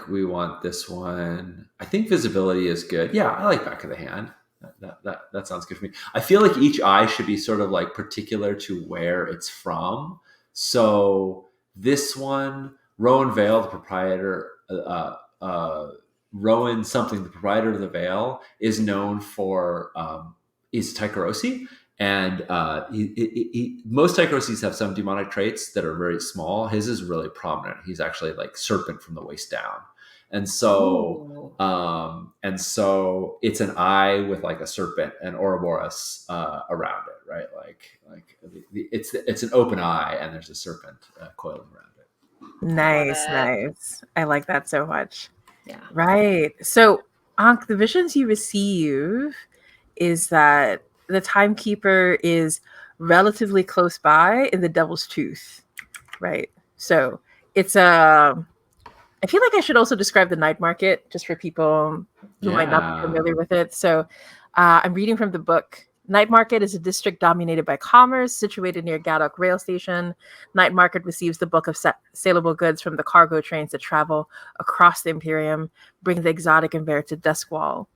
we want this one. I think visibility is good. Yeah, I like back of the hand. That sounds good for me. I feel like each eye should be sort of like particular to where it's from. So this one, Rowan Vale, the proprietor, Rowan something, the proprietor of the Vale, is known for is Taikarosi. And most Taikarosis have some demonic traits that are very small. His is really prominent. He's actually like serpent from the waist down, and so it's an eye with like a serpent and Ouroboros around it, right? Like it's an open eye, and there's a serpent coiling around it. Nice. I like that so much. Yeah. Right. So, Ankh, the visions you receive is that the timekeeper is relatively close by in the Devil's Tooth, right? So it's I feel like I should also describe the night market just for people who might not be familiar with it. So I'm reading from the book Night Market is a district dominated by commerce, situated near Gadok Rail Station. Night Market receives the bulk of saleable goods from the cargo trains that travel across the Imperium, bringing the exotic and rare to Duskwall.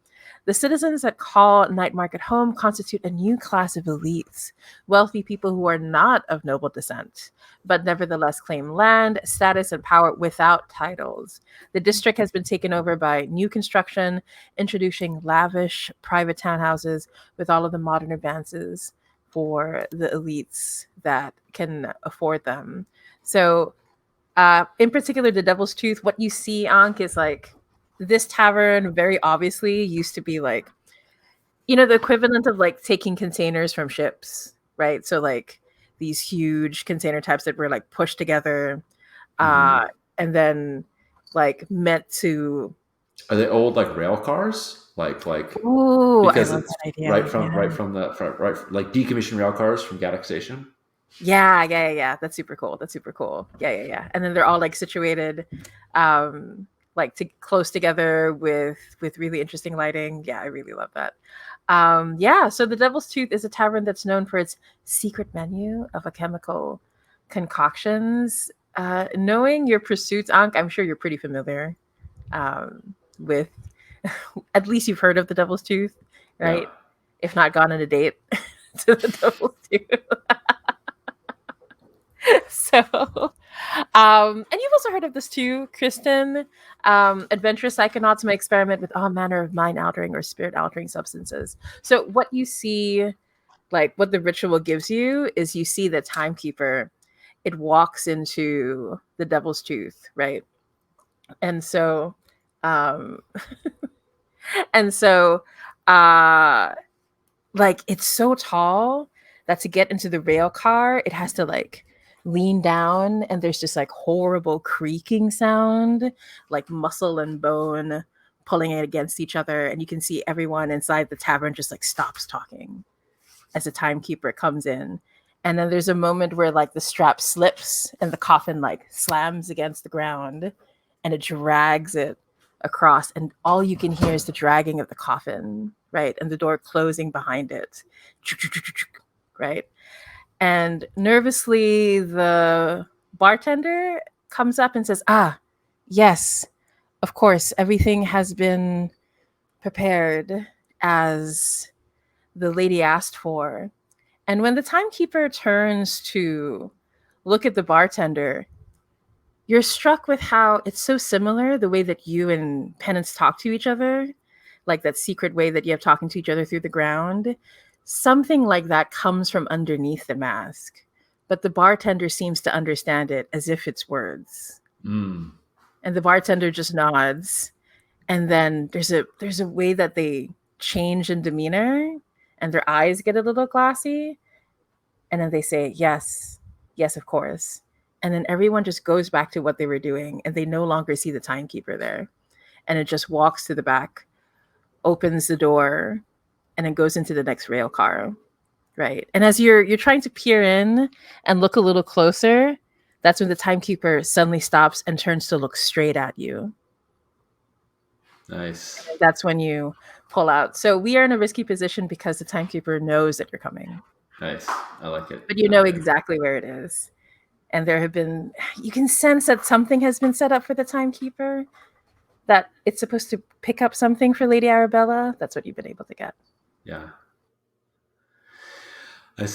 The citizens that call Night Market home constitute a new class of elites, wealthy people who are not of noble descent, but nevertheless claim land, status, and power without titles. The district has been taken over by new construction, introducing lavish private townhouses with all of the modern advances for the elites that can afford them. So, in particular, the Devil's Tooth, what you see, Ankh, is like this tavern very obviously used to be like, the equivalent of like taking containers from ships, right? So like these huge container types that were like pushed together, Mhm. and then like meant to. Are they old like rail cars? Like Ooh, I because love it's that idea. like decommissioned rail cars from Gaddock Station. Yeah. That's super cool. Yeah. And then they're all like situated, like close together with really interesting lighting. Yeah, I really love that. Yeah, so the Devil's Tooth is a tavern that's known for its secret menu of alchemical concoctions. Knowing your pursuits, Ankh, I'm sure you're pretty familiar with, at least you've heard of the Devil's Tooth, Yeah. right? If not gone on a date to the Devil's Tooth. So, and you've also heard of this too, Kristen. Adventurous psychonauts may experiment with all manner of mind altering or spirit altering substances. So, what you see, like what the ritual gives you, is you see the timekeeper. It walks into the Devil's Tooth, right? And so, um, and so, uh, like it's so tall that to get into the rail car, it has to like lean down, and there's just like horrible creaking sound, like muscle and bone pulling it against each other, and you can see everyone inside the tavern just like stops talking as the timekeeper comes in. And then there's a moment where like the strap slips and the coffin like slams against the ground, and it drags it across, and all you can hear is the dragging of the coffin, right? And the door closing behind it, right? And nervously, the bartender comes up and says, "Ah, yes, of course, everything has been prepared as the lady asked for." And when the timekeeper turns to look at the bartender, you're struck with how it's so similar, the way that you and Penance talk to each other, like that secret way that you have talking to each other through the ground. Something like that comes from underneath the mask, but the bartender seems to understand it as if it's words. Mm. And the bartender just nods, and then there's a way that they change in demeanor, and their eyes get a little glassy, and then they say, yes, of course. And then everyone just goes back to what they were doing, and they no longer see the timekeeper there. And it just walks to the back, opens the door, and then goes into the next rail car. Right. And as you're trying to peer in and look a little closer, that's when the timekeeper suddenly stops and turns to look straight at you. Nice. And that's when you pull out. So we are in a risky position because the timekeeper knows that you're coming. Nice. I like it. But you know exactly where it is. And you can sense that something has been set up for the timekeeper, that it's supposed to pick up something for Lady Arabella. That's what you've been able to get. Yeah. I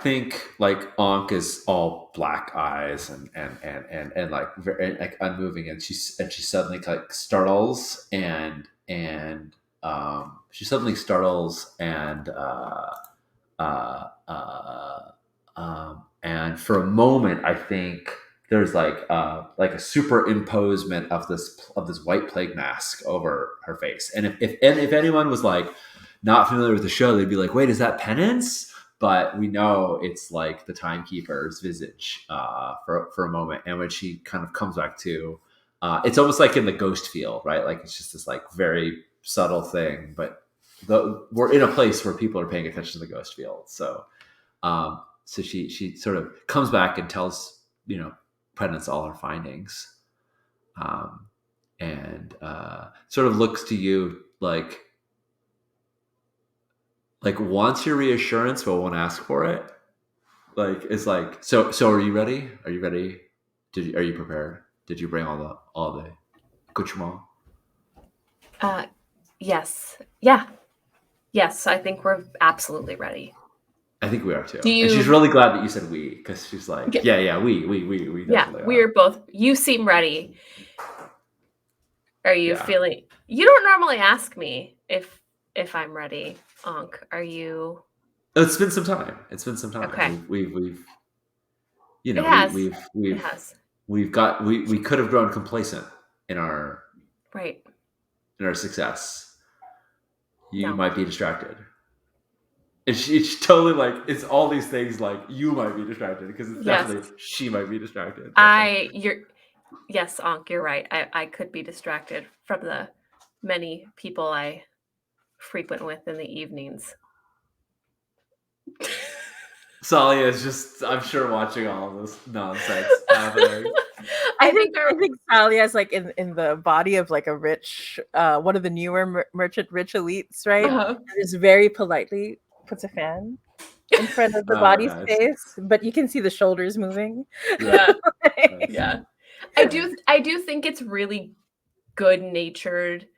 think like Ankh is all black eyes and like very like unmoving, and she suddenly like startles she suddenly startles uh, uh, and for a moment I think there's like a superimposement of this white plague mask over her face, and if anyone was like not familiar with the show, they'd be like, wait, is that Penance? But we know it's like the timekeeper's visage for a moment. And when she kind of comes back to, it's almost like in the ghost feel, right? Like it's just this like very subtle thing, but we're in a place where people are paying attention to the ghost field. So she sort of comes back and tells, Penance all her findings, and sort of looks to you like, like wants your reassurance but won't ask for it. Like it's like so. So are you ready? Are you ready? Are you prepared? Did you bring all the accoutrement? Yes. Yeah. Yes, I think we're absolutely ready. I think we are too. Do And she's you? really glad that you said we, because she's like, Yeah. yeah, we Yeah, definitely are. we're both. You seem ready. Are you Yeah. feeling? You don't normally ask me if I'm ready, Ankh. Are you? It's been some time. It's been some time. Okay. We've you It know has. we've It has. we've got we could have grown complacent in our Right. success. You No. might be distracted. It's totally like it's all these things like you might be distracted because it's Yes. definitely she might be distracted. Yes, Ankh, you're right. I could be distracted from the many people I frequent with in the evenings. Salia is just, I'm sure, watching all of this nonsense happening. I think Salia is like in the body of like a rich, one of the newer merchant rich elites, right? Uh-huh. Just very politely puts a fan in front of the body's nice. face, but you can see the shoulders moving. Yeah. Nice. Yeah. I do think it's really good-natured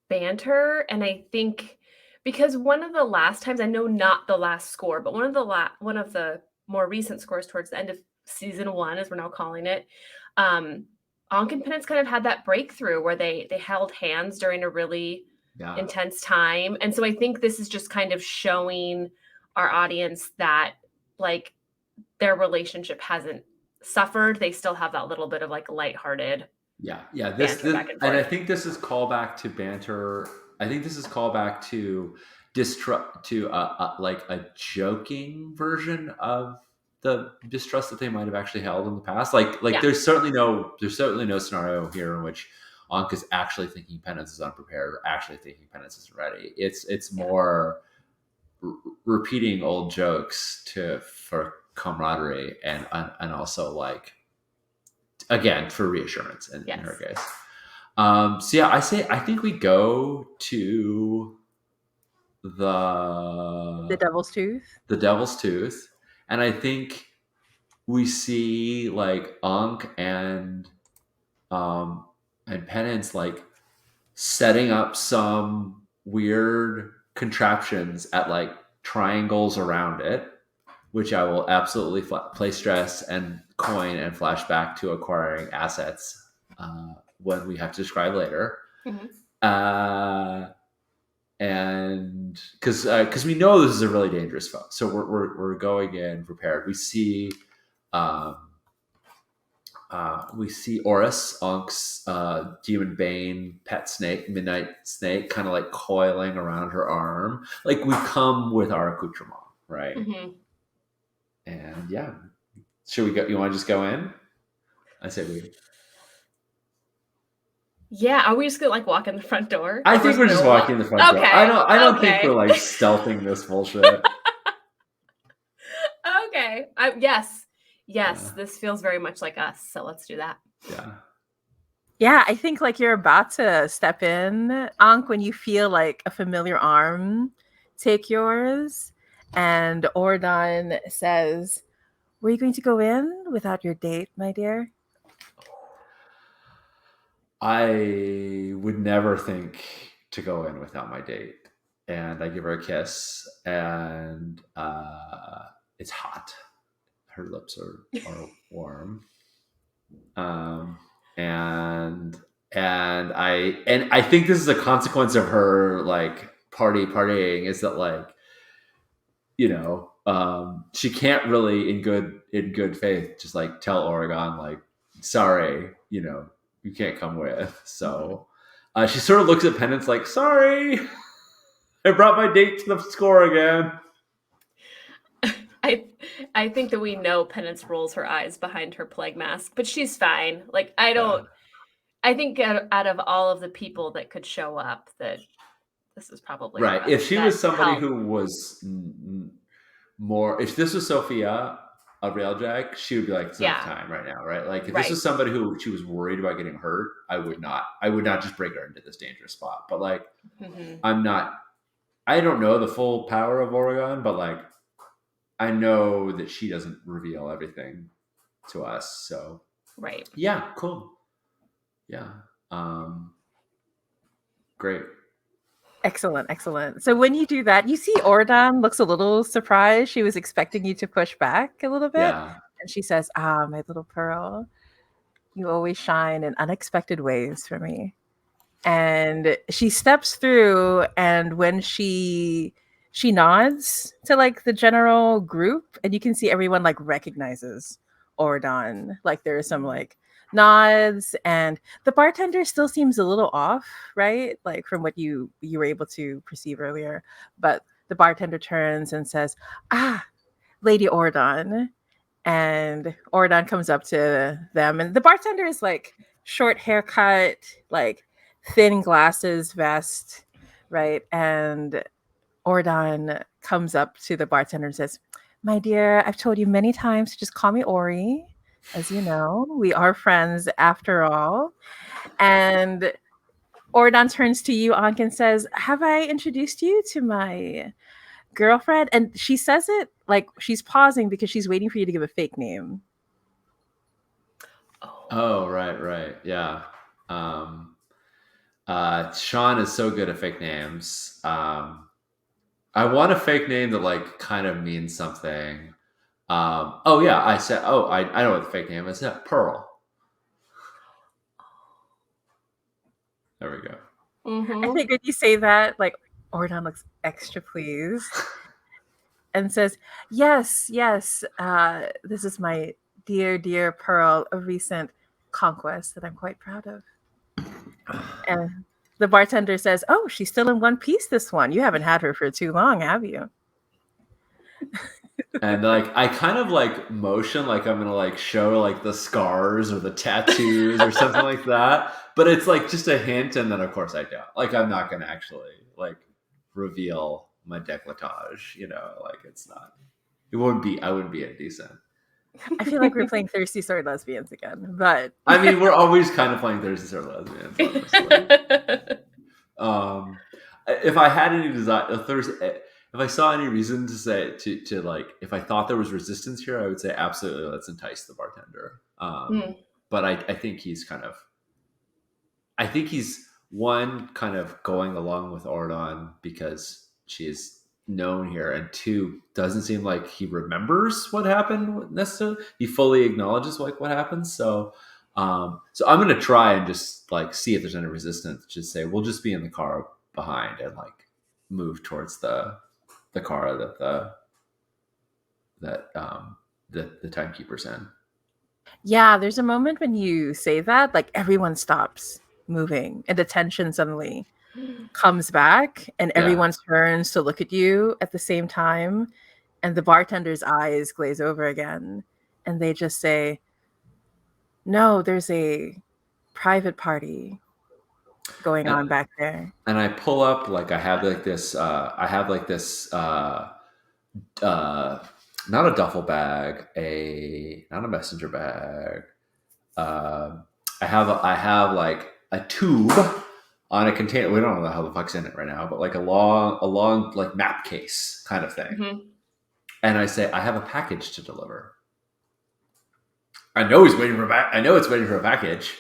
banter, and I think because one of the last times, I know not the last score, but one of the more recent scores towards the end of season 1, as we're now calling it, Ankh and Penance kind of had that breakthrough where they held hands during a really intense time. And so I think this is just kind of showing our audience that like their relationship hasn't suffered. They still have that little bit of like lighthearted. This and I think this is callback to banter. I think this is callback to distrust, to like a joking version of the distrust that they might have actually held in the past. Like there's certainly no scenario here in which Ankh is actually thinking Penance is unprepared or actually thinking Penance isn't ready. It's more repeating old jokes for camaraderie and also like, again, for reassurance in her case. I think we go to the Devil's Tooth. The Devil's Tooth, and I think we see like Ankh and Penance like setting up some weird contraptions at like triangles around it, which I will absolutely place stress and coin and flash back to acquiring assets when we have to describe later. Mm-hmm. And because we know this is a really dangerous foe, so we're going in prepared. We see Oris, Ankh's demon bane pet snake, midnight snake, kind of like coiling around her arm. Like we come with our accoutrement, right? Mm-hmm. And yeah, should we go? You want to just go in? I say we. Yeah, are we just gonna like walk in the front door? I think we're just walking in the front door. I don't think we're like stealthing this bullshit. Okay. Yes. This feels very much like us. So let's do that. Yeah, I think like you're about to step in, Ankh, when you feel like a familiar arm take yours, and Ordon says, "Were you going to go in without your date, my dear?" I would never think to go in without my date. And I give her a kiss, and it's hot. Her lips are warm. And I think this is a consequence of her like partying, is that like, you know, she can't really in good faith just like tell Oregon like, sorry, you know, you can't come with. So she sort of looks at Penance like, sorry, I brought my date to the score again. I think that we know Penance rolls her eyes behind her plague mask, but she's fine. Like I think out of all of the people that could show up, that this is probably right. If she was somebody who was more, if this was Sophia, a Railjack, she would be like, it's not time right now, right? Like if this was somebody who she was worried about getting hurt, I would not just bring her into this dangerous spot. But like, I'm not I don't know the full power of Oregon, but like I know that she doesn't reveal everything to us. So Right. yeah, cool. Yeah. Great. Excellent, excellent. So when you do that, you see Ordon looks a little surprised. She was expecting you to push back a little bit. Yeah. And she says, "Ah, my little pearl, you always shine in unexpected ways for me." And she steps through, and when she nods to like the general group, and you can see everyone like recognizes Ordon. Like there's some like nods, and the bartender still seems a little off, right? Like from what you were able to perceive earlier. But the bartender turns and says, "Ah, Lady Ordon." And Ordon comes up to them, and the bartender is like short haircut, like thin glasses, vest, right? And Ordon comes up to the bartender and says, "My dear, I've told you many times to just call me Ori. As you know, we are friends after all." And Ordon turns to you, Ankh, and says, "Have I introduced you to my girlfriend?" And she says it like she's pausing because she's waiting for you to give a fake name. Oh, right. Yeah. Sean is so good at fake names. I want a fake name that like kind of means something. Oh yeah, I said. Oh, I know what the fake name is. Yeah, Pearl. There we go. Mm-hmm. I think when you say that, like Ordon looks extra pleased and says, "Yes, yes, this is my dear, dear Pearl, a recent conquest that I'm quite proud of." And the bartender says, "Oh, she's still in one piece, this one. You haven't had her for too long, have you?" And like I kind of like motion like I'm gonna like show like the scars or the tattoos or something like that. But it's like just a hint, and then of course I don't. Like I'm not gonna actually like reveal my décolletage, like it's not. It wouldn't be. I wouldn't be indecent. I feel like we're playing Thirsty Sword Lesbians again, but I mean, we're always kind of playing Thirsty Sword Lesbians. Honestly. If I had any desire, if I saw any reason to say to like, if I thought there was resistance here, I would say absolutely let's entice the bartender. But I think he's I think he's one kind of going along with Ordon because she's known here, and two, doesn't seem like he remembers what happened necessarily. He fully acknowledges like what happened. So I'm gonna try and just like see if there's any resistance. Just say we'll just be in the car behind and like move towards the car that the timekeeper's in. yeah, there's a moment when you say that, like everyone stops moving and the tension suddenly comes back and everyone turns to look at you at the same time, and the bartender's eyes glaze over again and they just say, "No, there's a private party going on back there." And I pull up like I have like this not a duffel bag, not a messenger bag. I have like a tube on a container. We don't know how the fuck's in it right now, but like a long like map case kind of thing. Mm-hmm. And I say, I have a package to deliver. I know he's waiting for I know it's waiting for a package.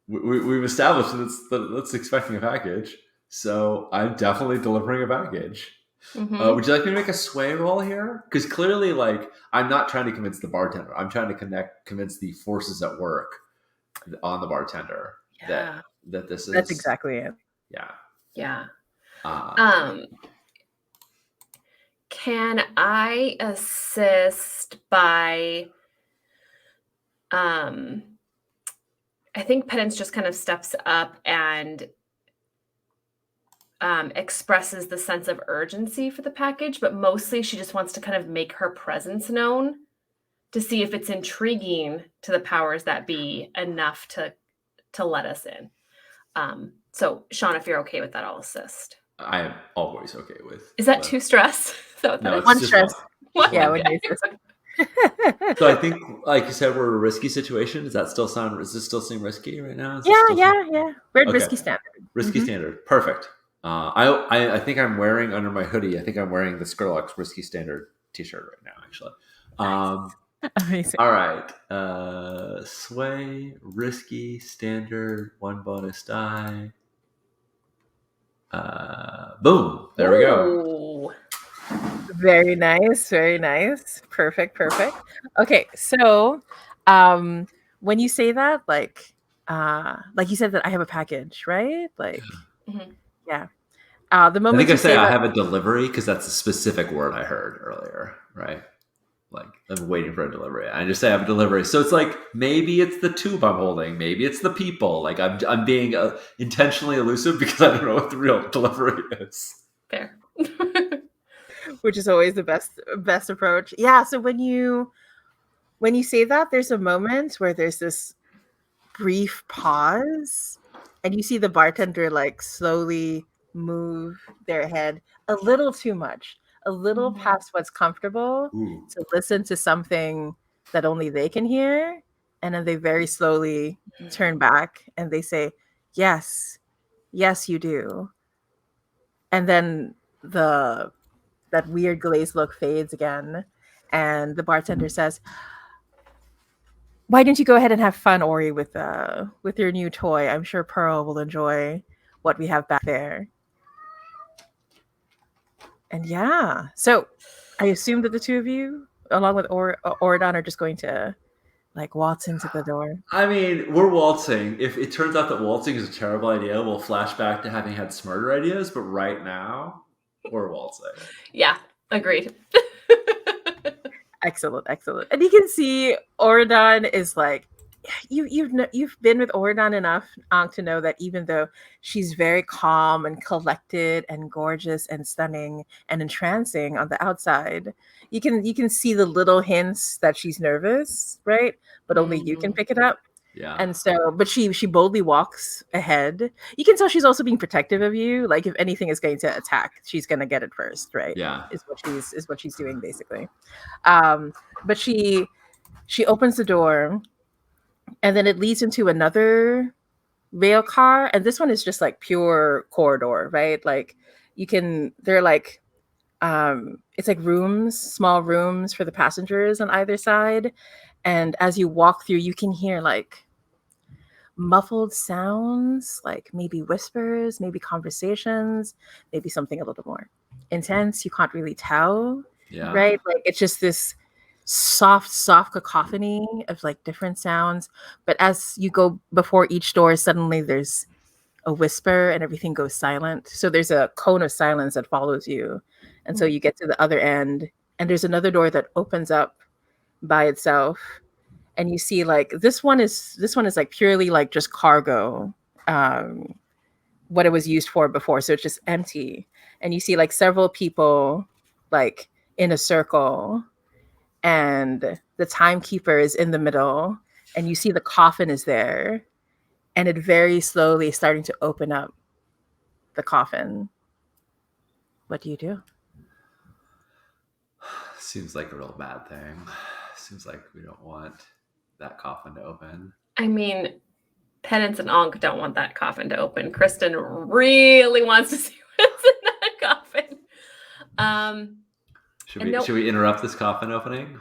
We've established that it's expecting a package. So I'm definitely delivering a package. Mm-hmm. Would you like me to make a sway roll here? Because clearly, like, I'm not trying to convince the bartender. I'm trying to convince the forces at work on the bartender that this is. That's exactly it. Yeah. Can I assist by? I think Penance just kind of steps up and expresses the sense of urgency for the package, but mostly she just wants to kind of make her presence known to see if it's intriguing to the powers that be enough to let us in. So Sean, if you're okay with that, I'll assist. I am always okay with. Is that too stress? No, it's one just stress. one. Yeah, when you So I think, like you said, we're in a risky situation. Does this still seem risky right now? Yeah. We're at risky standard. Risky standard. Perfect. I think I'm wearing under my hoodie. I think I'm wearing the Skrillex Risky Standard T-shirt right now. Actually. Amazing. All right. Sway, Risky, Standard, 1 bonus die. Boom. There we go. Ooh. Very nice. Very nice. Perfect. Perfect. Okay. So, when you say that, like you said that I have a package, right? Like, Mhm. yeah. The I moment think I you say say I that, have a delivery because that's a specific word I heard earlier, right? Like I'm waiting for a delivery. I just say I have a delivery. So it's like maybe it's the tube I'm holding, maybe it's the people. Like I'm being intentionally elusive because I don't know what the real delivery is. Fair. which is always the best approach. Yeah. So when you say that, there's a moment where there's this brief pause, and you see the bartender like slowly move their head a little too much, a little Mhm. past what's comfortable, Ooh. to listen to something that only they can hear, and then they very slowly turn back and they say, "Yes, yes, you do." And then the that weird glazed look fades again, and the bartender says, "Why didn't you go ahead and have fun, Ori, with your new toy? I'm sure Pearl will enjoy what we have back there." And yeah, so I assume that the two of you, along with Oridon, are just going to like waltz into the door. I mean, we're waltzing. If it turns out that waltzing is a terrible idea, we'll flash back to having had smarter ideas. But right now, we're waltzing. Yeah, agreed. Excellent, excellent. And you can see Oridon is like, you've been with Oridon enough, to know that even though she's very calm and collected and gorgeous and stunning and entrancing on the outside, you can see the little hints that she's nervous, right? But only you can Mhm. pick it up. Yeah. And so, but she boldly walks ahead. You can tell she's also being protective of you. Like if anything is going to attack, she's gonna get it first, right? Yeah. Is what she's doing basically. But she opens the door, and then it leads into another rail car, and this one is just like pure corridor, right? Like you can they're like it's like rooms, small rooms for the passengers on either side. And as you walk through, you can hear like muffled sounds, like maybe whispers, maybe conversations, maybe something a little more intense. You can't really tell, Yeah. right? Like it's just this soft cacophony of like different sounds. But as you go before each door, suddenly there's a whisper and everything goes silent. So there's a cone of silence that follows you. And so you get to the other end, and there's another door that opens up by itself, and you see like this one is like purely like just cargo, um what it was used for before, so it's just empty. And you see like several people like in a circle, and the timekeeper is in the middle, and you see the coffin is there, and it very slowly is starting to open up the coffin. What do you do? Seems like a real bad thing. Seems like we don't want that coffin to open. I mean, Penance and Ankh don't want that coffin to open. Kristen really wants to see what's in that coffin. Should we interrupt this coffin opening?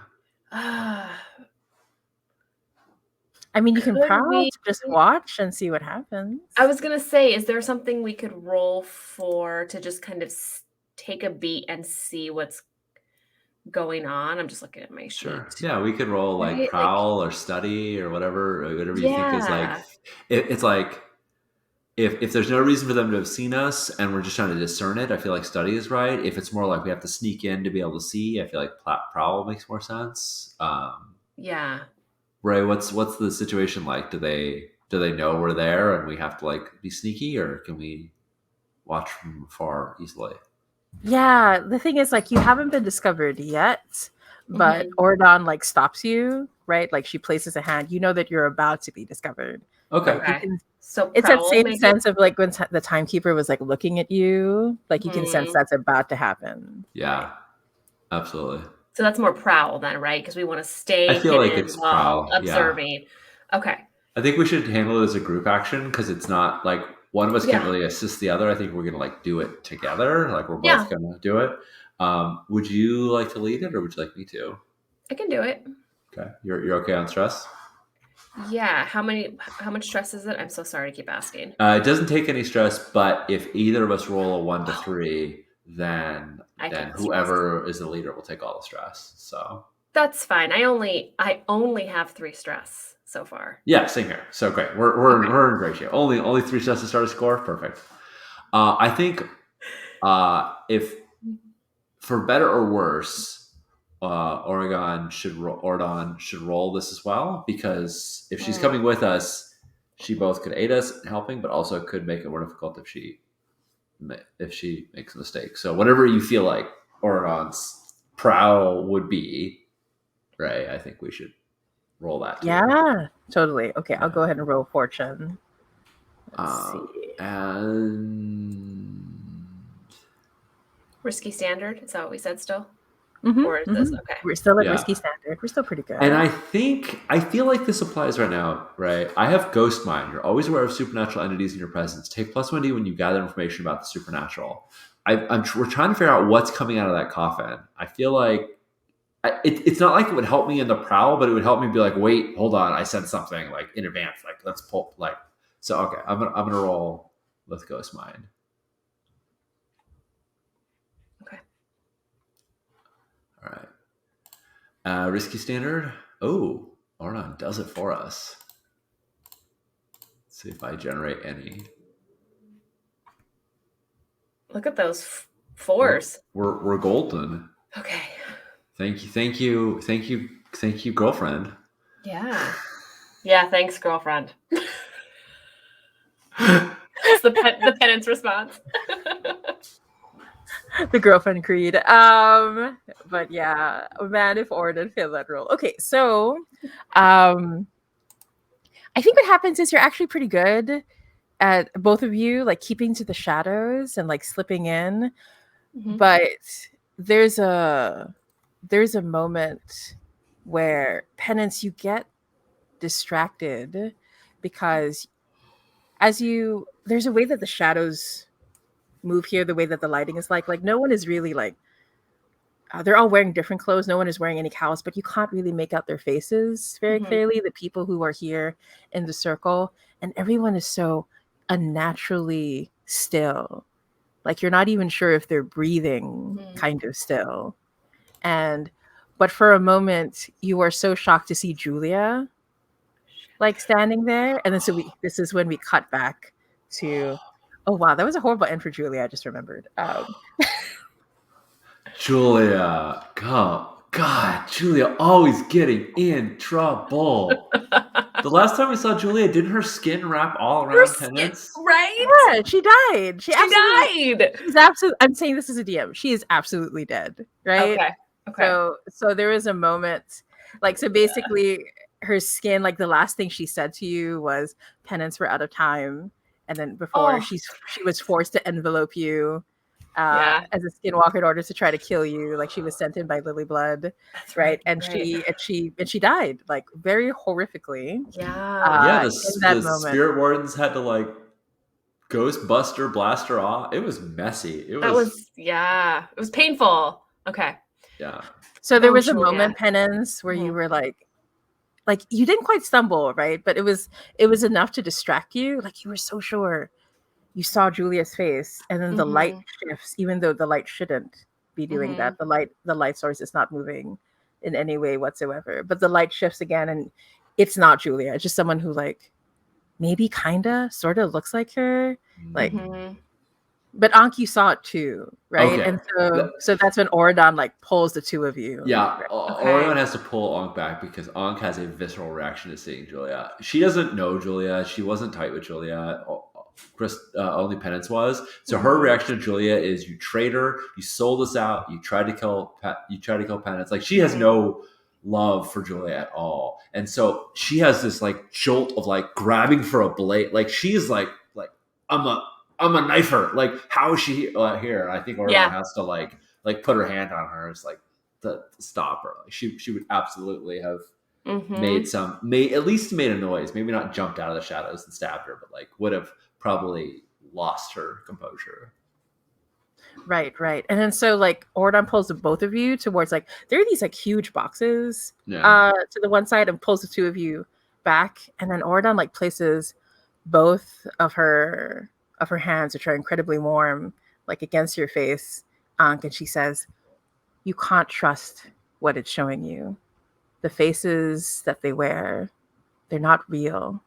I mean, you can Could prowl we- to just watch and see what happens. I was gonna say, is there something we could roll for to just kind of take a beat and see what's going on? I'm just looking at my sheet. Sure. Yeah, we could roll like Right, like- prowl or study or whatever you think is like. Yeah. It's like if there's no reason for them to have seen us and we're just trying to discern it, I feel like study is right. If it's more like we have to sneak in to be able to see, I feel like prowl makes more sense. Yeah. Ray, what's the situation like? Do they know we're there and we have to like be sneaky, or can we watch from afar easily? Yeah, the thing is, like, you haven't been discovered yet, but Oridon like stops you, right? Like she places a hand. You know that you're about to be discovered. Okay. Like, you can- So it's that prowl, same maybe? sense of like when the timekeeper was like looking at you. Like you can sense Mhm. that's about to happen. Yeah. Absolutely. So that's more prowl then, right? Because we want to stay I feel like hidden it's while prowl, yeah. observing. Okay. I think we should handle it as a group action because it's not like one of us can't Yeah. really assist the other. I think we're gonna like do it together. Like we're both Yeah. gonna do it. Would you like to lead it, or would you like me to? I can do it. Okay, you're okay on stress. Yeah. How much stress is it? I'm so sorry to keep asking. It doesn't take any stress, but if either of us roll a 1 to 3, then I then take the whoever is the leader will take all the stress. So That's fine. I only have 3 stress so far. yeah, same here. So great. Okay. We're in great shape. Only 3 stress to start a score. Perfect. I think if for better or worse, Ordon should roll this as well, because if she's coming with us, she both could aid us in helping, but also could make it more difficult if she makes a mistake. So whatever you feel like Ordon's prowl would be, right? I think we should roll that too. Yeah, totally. Okay, I'll go ahead and roll fortune. Let's see. And Risky standard? Is that what we said still? Mhm, Or is this mhm. okay? We're still at Yeah. risky standard. We're still pretty good. And I feel like this applies right now, right? I have Ghost Mind. You're always aware of supernatural entities in your presence. Take +1d when you gather information about the supernatural. We're trying to figure out what's coming out of that coffin. I feel like it's not like it would help me in the prowl, but it would help me be like, wait, hold on, I said something like in advance. Like let's pull like. So okay, I'm gonna roll with Ghost Mind. Okay. All right. Risky standard. Oh, Ordon does it for us. Let's see if I generate any. Look at those 4s. We're golden. Okay. Thank you, girlfriend. Yeah. Yeah, thanks, girlfriend. That's the penance response. The girlfriend creed. But yeah, man, if Ordon failed that roll. Okay, so I think what happens is you're actually pretty good at both of you like keeping to the shadows and like slipping in. Mhm. But there's a moment where Penance, you get distracted because there's a way that the shadows move here, the way that the lighting is like no one is really like they're all wearing different clothes, no one is wearing any cows, but you can't really make out their faces very Mhm. clearly, the people who are here in the circle, and everyone is so unnaturally still, like you're not even sure if they're breathing kind of still. But for a moment you are so shocked to see Julia like standing there, and then this is when we cut back to, oh wow, that was a horrible end for Julia. I just remembered. Julia, God, Julia always getting in trouble. The last time we saw Julia, didn't her skin wrap all around Penance? Right? Yeah, she died. She died. She's absolutely. I'm saying this as a DM. She is absolutely dead. Right. Okay. So there was a moment, like, so basically her skin, like the last thing she said to you was, Penance, we're out of time. And then before she was forced to envelope you as a skinwalker in order to try to kill you. Like she was sent in by Lily Blood. That's right. And she died like very horrifically. Yeah. The moment. spirit wardens had to like Ghostbuster blast her off. It was messy. It was painful. Okay. Yeah. So there was a moment, Penance, where you were like you didn't quite stumble, right? But it was enough to distract you. Like you were so sure you saw Julia's face, and then the light shifts, even though the light shouldn't be doing that. The light source is not moving in any way whatsoever. But the light shifts again, and it's not Julia. It's just someone who like maybe kinda sorta looks like her. Like but Ankh, you saw it too, right? Okay. And so that's when Ordon like pulls the two of you. Yeah, Ordon has to pull Ankh back because Ankh has a visceral reaction to seeing Julia. She doesn't know Julia. She wasn't tight with Julia. Only Penance was. So her reaction to Julia is, you traitor, you sold us out, you tried to kill Penance. Like she has no love for Julia at all. And so she has this like jolt of like grabbing for a blade. Like she's like I'm a knifer. Like, how is she here? I think Ordon has to like put her hand on her. It's like to stop her. Like she would absolutely have made at least made a noise. Maybe not jumped out of the shadows and stabbed her, but like would have probably lost her composure. Right. And then so like Ordon pulls the both of you towards like there are these like huge boxes Yeah. to the one side and pulls the two of you back, and then Ordon like places both of her hands, which are incredibly warm, like against your face, Ankh, and she says, "You can't trust what it's showing you. The faces that they wear, they're not real.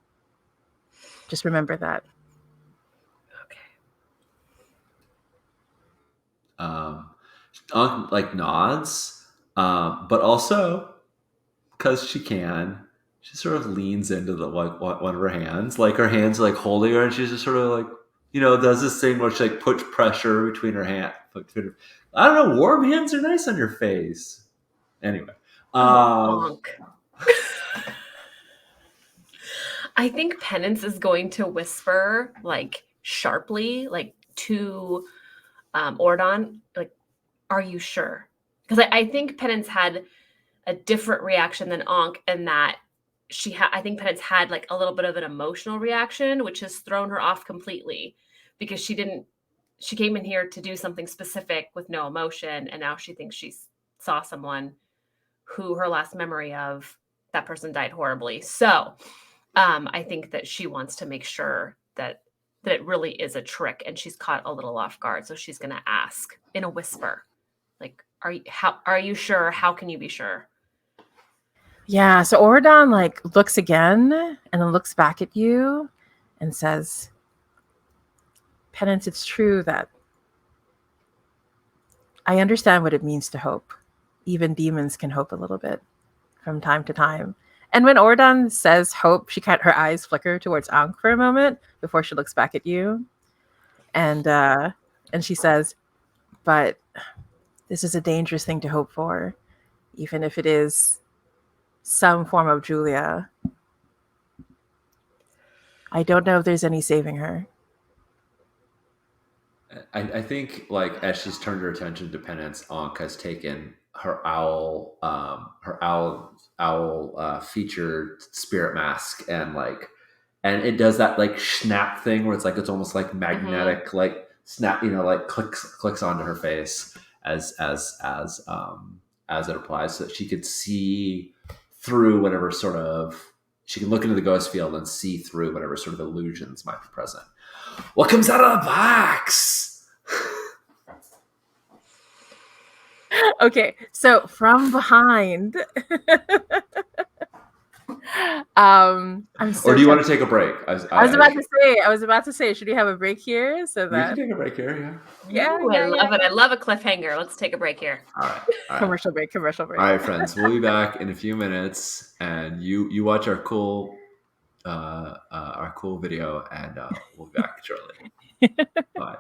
Just remember that." Like nods, but also because she can, she sort of leans into the like one of her hands, like her hands like holding her, and she's just sort of like, does this thing where she like puts pressure between her hand. I don't know, warm hands are nice on your face. Anyway, I think Penance is going to whisper like sharply, like to Ordon, like, "Are you sure?" Because I think Penance had a different reaction than Ankh, and that I think Penance had like a little bit of an emotional reaction, which has thrown her off completely because she came in here to do something specific with no emotion, and now she thinks she saw someone who her last memory of, that person died horribly. So I think that she wants to make sure that it really is a trick, and she's caught a little off guard. So she's going to ask in a whisper, like, are you sure? How can you be sure? Yeah, so Ordon like looks again and then looks back at you and says, "Penance, it's true that I understand what it means to hope. Even demons can hope a little bit from time to time." And when Ordon says hope, her eyes flicker towards Ankh for a moment before she looks back at you. And she says, "But this is a dangerous thing to hope for, even if it is some form of Julia. I don't know if there's any saving her." I think like as she's turned her attention to Penance, Ankh has taken her owl featured spirit mask, and it does that like snap thing where it's almost like magnetic, like snap, like clicks onto her face as it applies, so that she could see through whatever sort of, she can look into the ghost field and see through whatever sort of illusions might be present. What comes out of the box? Okay, so from behind, I'm so or do you want to take a break? I was about to say, should we have a break here? So we can take a break here. Yeah. I love it. I love a cliffhanger. Let's take a break here. All right. Commercial break. All right, friends. We'll be back in a few minutes, and you watch our cool video, and we'll be back shortly. Bye.